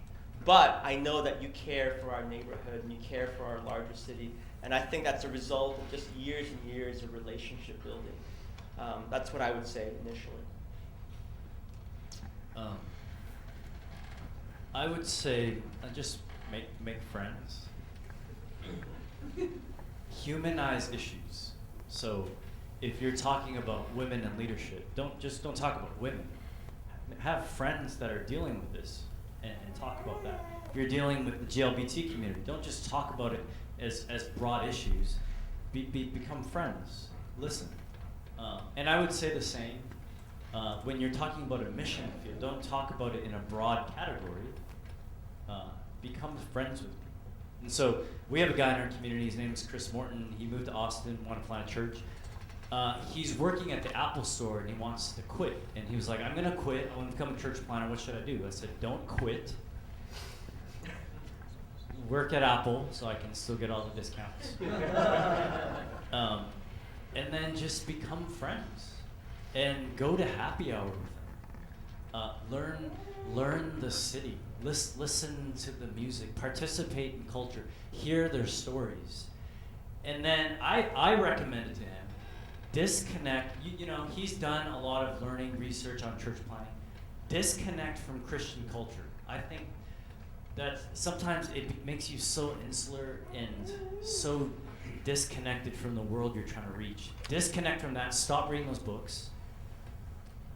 but I know that you care for our neighborhood and you care for our larger city. And I think that's a result of just years and years of relationship building. That's what I would say initially. I would say just make friends. Humanize issues. So if you're talking about women and leadership, don't talk about women. Have friends that are dealing with this and talk about that. If you're dealing with the GLBT community, don't just talk about it as broad issues. Become friends. Listen. And I would say the same. When you're talking about a mission field, don't talk about it in a broad category. Become friends with me. And so we have a guy in our community, his name is Chris Morton. He moved to Austin, wanted to plant a church. He's working at the Apple store and he wants to quit. And he was like, I'm gonna quit, I wanna become a church planter, what should I do? I said, don't quit. Work at Apple so I can still get all the discounts. And then just become friends and go to happy hour with them. Learn the city. Listen to the music. Participate in culture. Hear their stories. And then I recommended to him, disconnect. He's done a lot of learning, research on church planting. Disconnect from Christian culture. I think that sometimes it makes you so insular and so disconnected from the world you're trying to reach. Disconnect from that. Stop reading those books.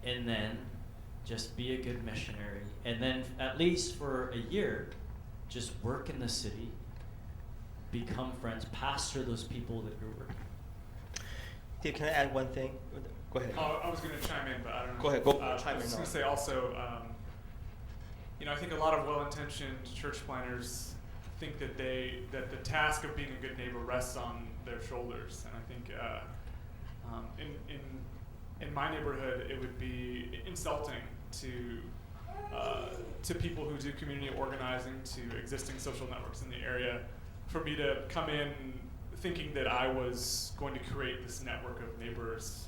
And then just be a good missionary. And then at least for a year, just work in the city, become friends, pastor those people that you're working with. Dave, can I add one thing? Go ahead. I was going to chime in, but I don't know. Go ahead. Chime in. I was going to say also, I think a lot of well-intentioned church planners think that the task of being a good neighbor rests on their shoulders, and I think in my neighborhood it would be insulting to people who do community organizing, to existing social networks in the area, for me to come in thinking that I was going to create this network of neighbors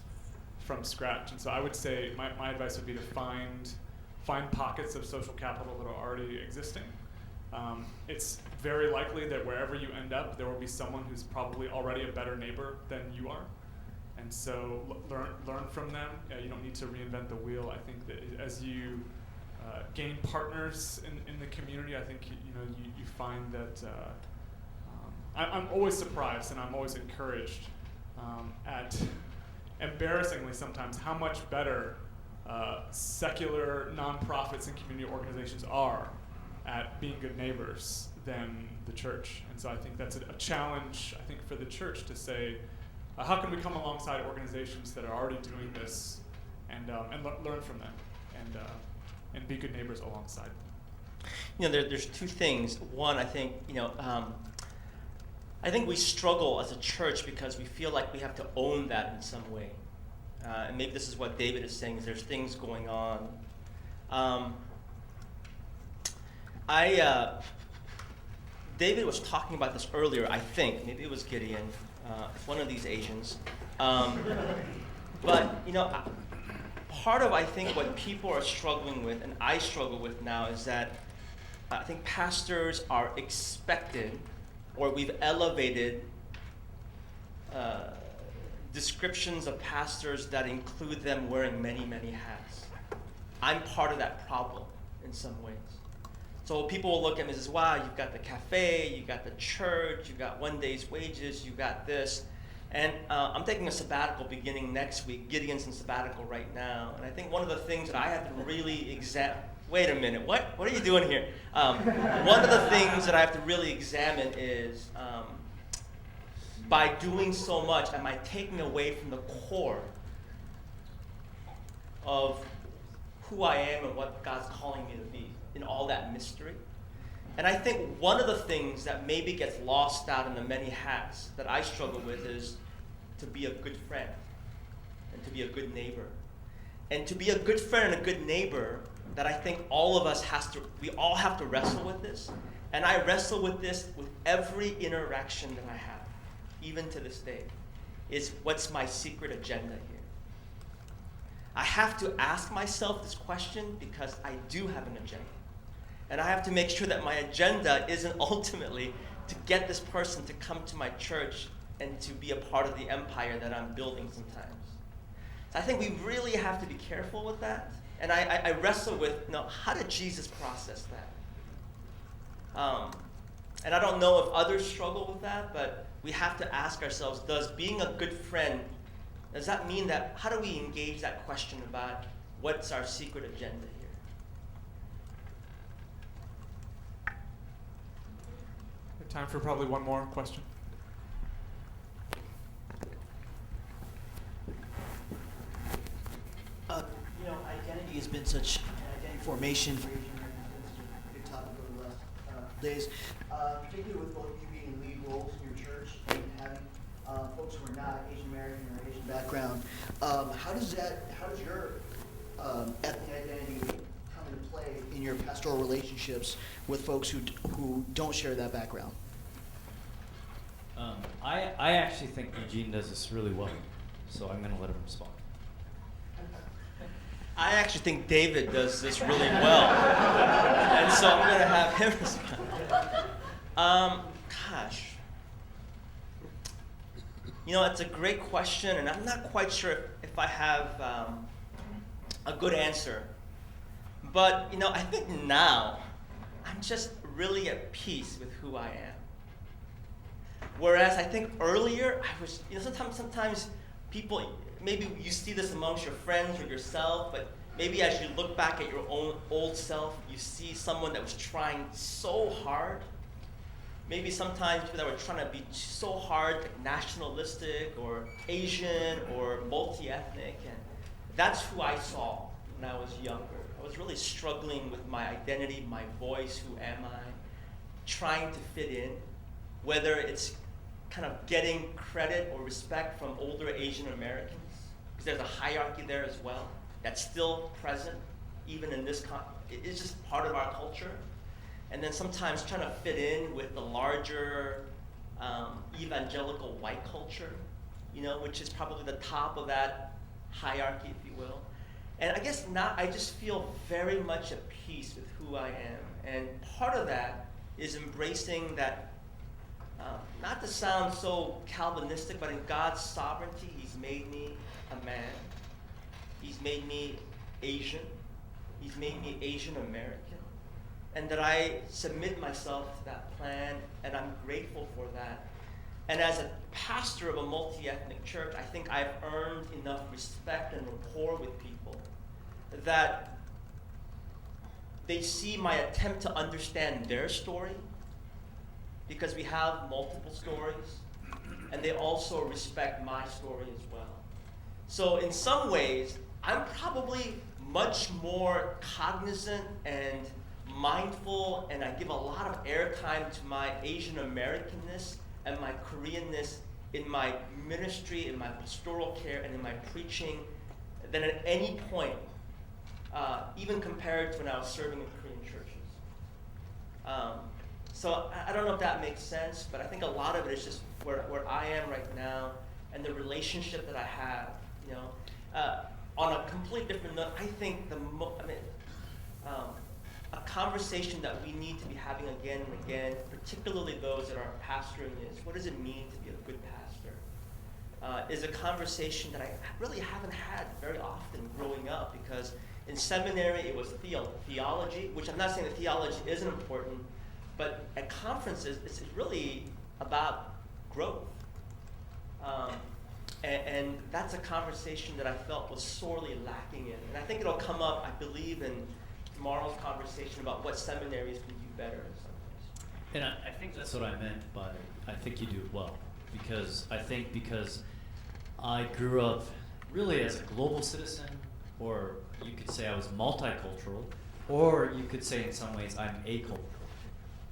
from scratch. And so I would say my advice would be to find pockets of social capital that are already existing. It's very likely that wherever you end up, there will be someone who's probably already a better neighbor than you are. And so learn from them. You don't need to reinvent the wheel. I think that as you gain partners in the community, I think you find that I'm always surprised and I'm always encouraged at, embarrassingly sometimes, how much better secular nonprofits and community organizations are at being good neighbors than the church. And so I think that's a challenge, I think, for the church to say, how can we come alongside organizations that are already doing this and learn from them and be good neighbors alongside them? There's two things. One, I think, I think we struggle as a church because we feel like we have to own that in some way. And maybe this is what David is saying, is there's things going on. David was talking about this earlier, I think. Maybe it was Gideon. One of these Asians. But, part of, I think, what people are struggling with, and I struggle with now, is that I think pastors are expected, or we've elevated descriptions of pastors that include them wearing many, many hats. I'm part of that problem in some ways. So people will look at me and say, wow, you've got the cafe, you've got the church, you've got one day's wages, you've got this. And I'm taking a sabbatical beginning next week. Gideon's in sabbatical right now. And I think one of the things that I have to really examine, wait a minute, what are you doing here? One of the things that I have to really examine is, by doing so much, am I taking away from the core of who I am and what God's calling me to be in all that mystery? And I think one of the things that maybe gets lost out in the many hats that I struggle with is to be a good friend and to be a good neighbor. And to be a good friend and a good neighbor, that I think all of us we all have to wrestle with this. And I wrestle with this with every interaction that I have, even to this day, is what's my secret agenda here? I have to ask myself this question because I do have an agenda. And I have to make sure that my agenda isn't ultimately to get this person to come to my church and to be a part of the empire that I'm building sometimes. So I think we really have to be careful with that. And I wrestle with, how did Jesus process that? And I don't know if others struggle with that, but we have to ask ourselves, does being a good friend, does that mean that, how do we engage that question about what's our secret agenda here? Time for probably one more question. Identity has been such identity formation for Asian Americans. It's been a big topic over the last days, particularly with both you being in lead roles in your church and having folks who are not Asian American or Asian background. How does your ethnic identity come into play in your pastoral relationships with folks who don't share that background? I actually think Eugene does this really well, so I'm going to let him respond. I actually think David does this really well. And so I'm going to have him respond. Gosh. It's a great question, and I'm not quite sure if I have a good answer. But, I think now I'm just really at peace with who I am. Whereas I think earlier, I was, sometimes people, maybe you see this amongst your friends or yourself, but maybe as you look back at your own old self, you see someone that was trying so hard. Maybe sometimes people that were trying to be so hard, like nationalistic or Asian or multi-ethnic, and that's who I saw when I was younger. I was really struggling with my identity, my voice, who am I, trying to fit in, whether it's kind of getting credit or respect from older Asian Americans, because there's a hierarchy there as well that's still present, even in this, it's just part of our culture. And then sometimes trying to fit in with the larger evangelical white culture, which is probably the top of that hierarchy, if you will. And I guess now I just feel very much at peace with who I am. And part of that is embracing that, not to sound so Calvinistic, but in God's sovereignty, He's made me a man. He's made me Asian. He's made me Asian American. And that I submit myself to that plan, and I'm grateful for that. And as a pastor of a multi-ethnic church, I think I've earned enough respect and rapport with people that they see my attempt to understand their story, because we have multiple stories, and they also respect my story as well. So in some ways, I'm probably much more cognizant and mindful, and I give a lot of airtime to my Asian Americanness and my Koreanness in my ministry, in my pastoral care, and in my preaching than at any point, even compared to when I was serving in Korean churches. So I don't know if that makes sense, but I think a lot of it is just where I am right now and the relationship that I have. On a complete different note, I think a conversation that we need to be having again and again, particularly those that are pastoring, is what does it mean to be a good pastor? Is a conversation that I really haven't had very often growing up, because in seminary it was theology, which I'm not saying that theology isn't important, but at conferences it's really about growth. And that's a conversation that I felt was sorely lacking in. And I think it'll come up, I believe, in tomorrow's conversation about what seminaries can do better in some ways. And I think that's what I meant by, I think you do it well. Because I grew up really as a global citizen, or you could say I was multicultural, or you could say in some ways I'm acultural.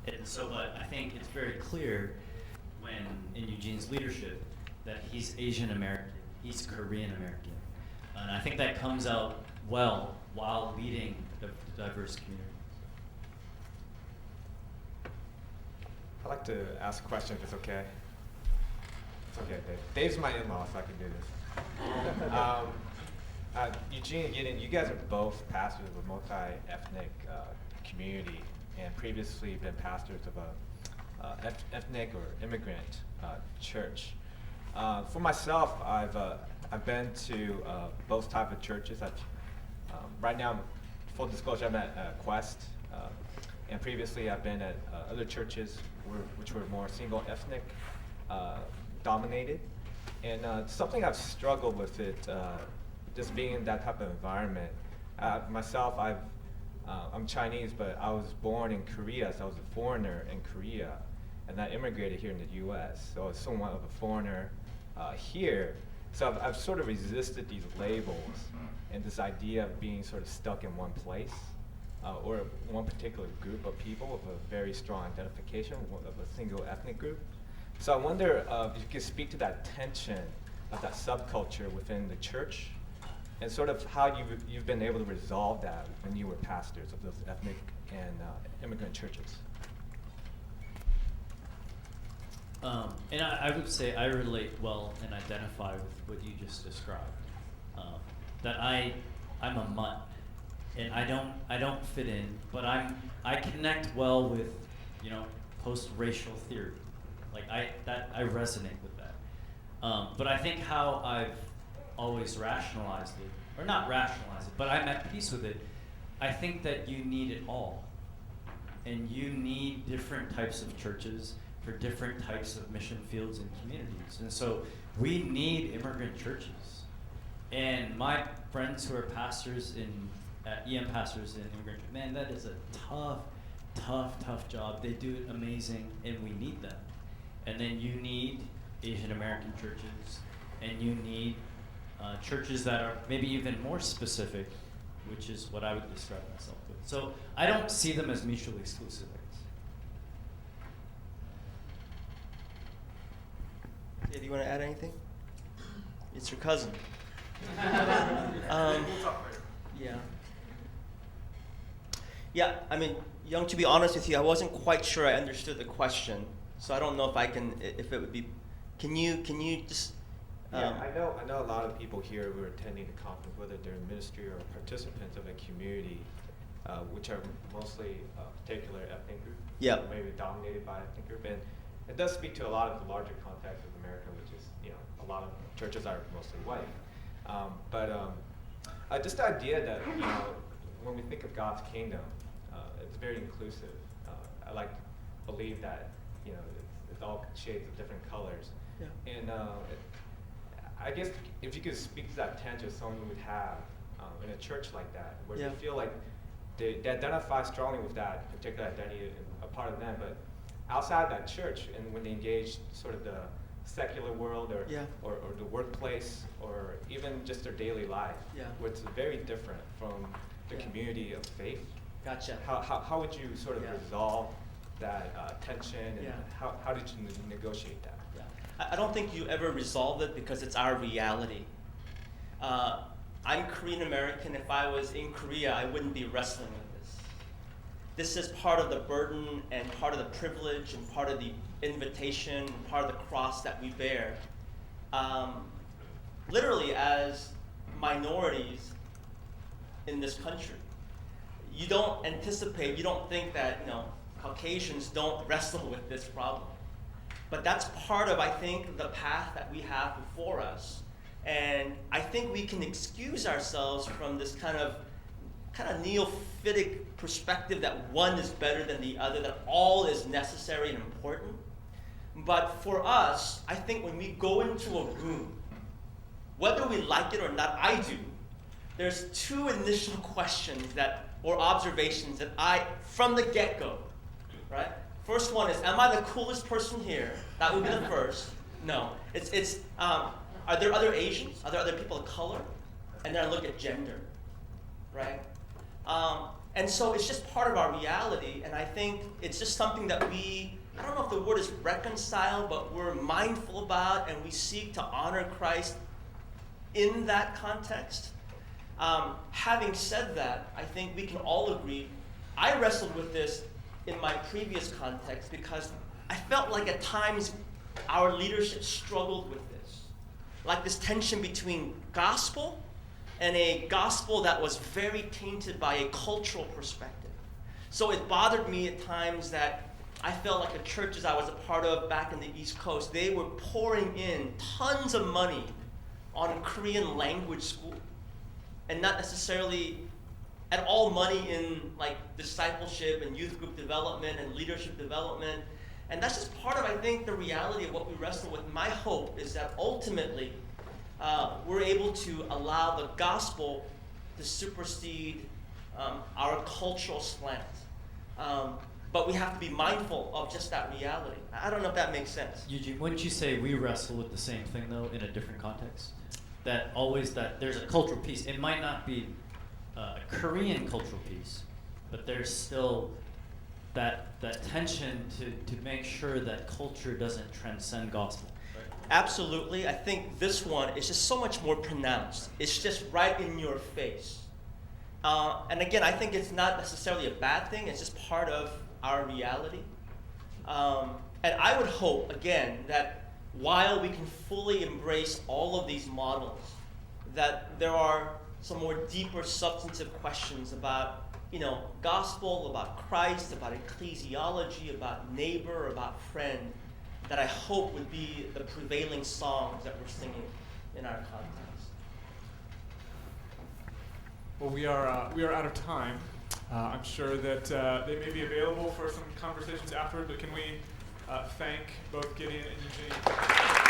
And so, but I think it's very clear when in Eugene's leadership that he's Asian American, he's Korean American, And I think that comes out well while leading a diverse community. I'd like to ask a question if it's okay. It's okay, Dave. Dave's my in-law, so I can do this. Eugene and Gideon, you guys are both pastors of a multi-ethnic community, and previously been pastors of a ethnic or immigrant church. For myself, I've been to both types of churches. Right now, full disclosure, I'm at Quest, and previously I've been at other churches which were more single ethnic dominated. And something I've struggled with it, just being in that type of environment. Myself, I'm Chinese, but I was born in Korea, so I was a foreigner in Korea, and I immigrated here in the U.S. So I was somewhat of a foreigner here. So I've sort of resisted these labels and this idea of being sort of stuck in one place or one particular group of people with a very strong identification of a single ethnic group. So I wonder if you could speak to that tension of that subculture within the church and sort of how you've been able to resolve that when you were pastors of those ethnic and immigrant churches. And I would say I relate well and identify with what you just described. That I'm a mutt, and I don't fit in, but I connect well with, post-racial theory. Like I resonate with that. But I think how I've always rationalized it, or not rationalized it, but I'm at peace with it. I think that you need it all, and you need different types of churches for different types of mission fields and communities. And so we need immigrant churches. And my friends who are pastors EM pastors in immigrant churches, man, that is a tough job. They do it amazing, and we need them. And then you need Asian American churches, and you need churches that are maybe even more specific, which is what I would describe myself with. So I don't see them as mutually exclusive. Yeah, do you want to add anything? It's your cousin. Yeah. Yeah, I mean, Young, to be honest with you, I wasn't quite sure I understood the question, so I don't know if it would be. Can you just? Yeah, I know a lot of people here who are attending the conference, whether they're in ministry or participants of a community, which are mostly a particular ethnic group. Yeah. Maybe dominated by ethnic group, and it does speak to a lot of the larger context of America, which is, a lot of churches are mostly white. Just the idea that, when we think of God's kingdom, it's very inclusive. I believe that, it's all shades of different colors. Yeah. And I guess if you could speak to that tension someone would have in a church like that, where Yeah. they feel like they identify strongly with that particular identity and a part of them, but outside that church, and when they engage sort of the secular world or the workplace or even just their daily life, where it's very different from the community of faith. Gotcha. How would you sort of resolve that tension, and Yeah. how did you negotiate that? Yeah. I don't think you ever resolve it because it's our reality. I'm Korean American. If I was in Korea, I wouldn't be wrestling with this. This is part of the burden and part of the privilege and part of the invitation and part of the cross that we bear. Literally as minorities in this country. You don't think that, Caucasians don't wrestle with this problem. But that's part of, I think, the path that we have before us. And I think we can excuse ourselves from this kind of neophytic perspective that one is better than the other, that all is necessary and important. But for us, I think when we go into a room, whether we like it or not, I do, there's two initial questions or observations that from the get-go, right? First one is, am I the coolest person here? That would be the first. No. Are there other Asians? Are there other people of color? And then I look at gender, right? And so it's just part of our reality, and I think it's just something that I don't know if the word is reconcile, but we're mindful about, and we seek to honor Christ in that context. Having said that, I think we can all agree, I wrestled with this in my previous context because I felt like at times our leadership struggled with this. Like this tension between gospel and a gospel that was very tainted by a cultural perspective. So it bothered me at times that I felt like the churches I was a part of back in the East Coast, they were pouring in tons of money on a Korean language school and not necessarily at all money in like discipleship and youth group development and leadership development. And that's just part of, I think, the reality of what we wrestle with. My hope is that ultimately we're able to allow the gospel to supersede our cultural slant. But we have to be mindful of just that reality. I don't know if that makes sense. Eugene, wouldn't you say we wrestle with the same thing, though, in a different context? That there's a cultural piece. It might not be a Korean cultural piece, but there's still that tension to make sure that culture doesn't transcend gospel. Right? Absolutely. I think this one is just so much more pronounced. It's just right in your face. And again, I think it's not necessarily a bad thing. It's just part of our reality. And I would hope, again, that while we can fully embrace all of these models, that there are some more deeper substantive questions about, gospel, about Christ, about ecclesiology, about neighbor, about friend, that I hope would be the prevailing songs that we're singing in our context. Well, we are out of time. I'm sure that they may be available for some conversations afterward, but can we thank both Gideon and Eugene?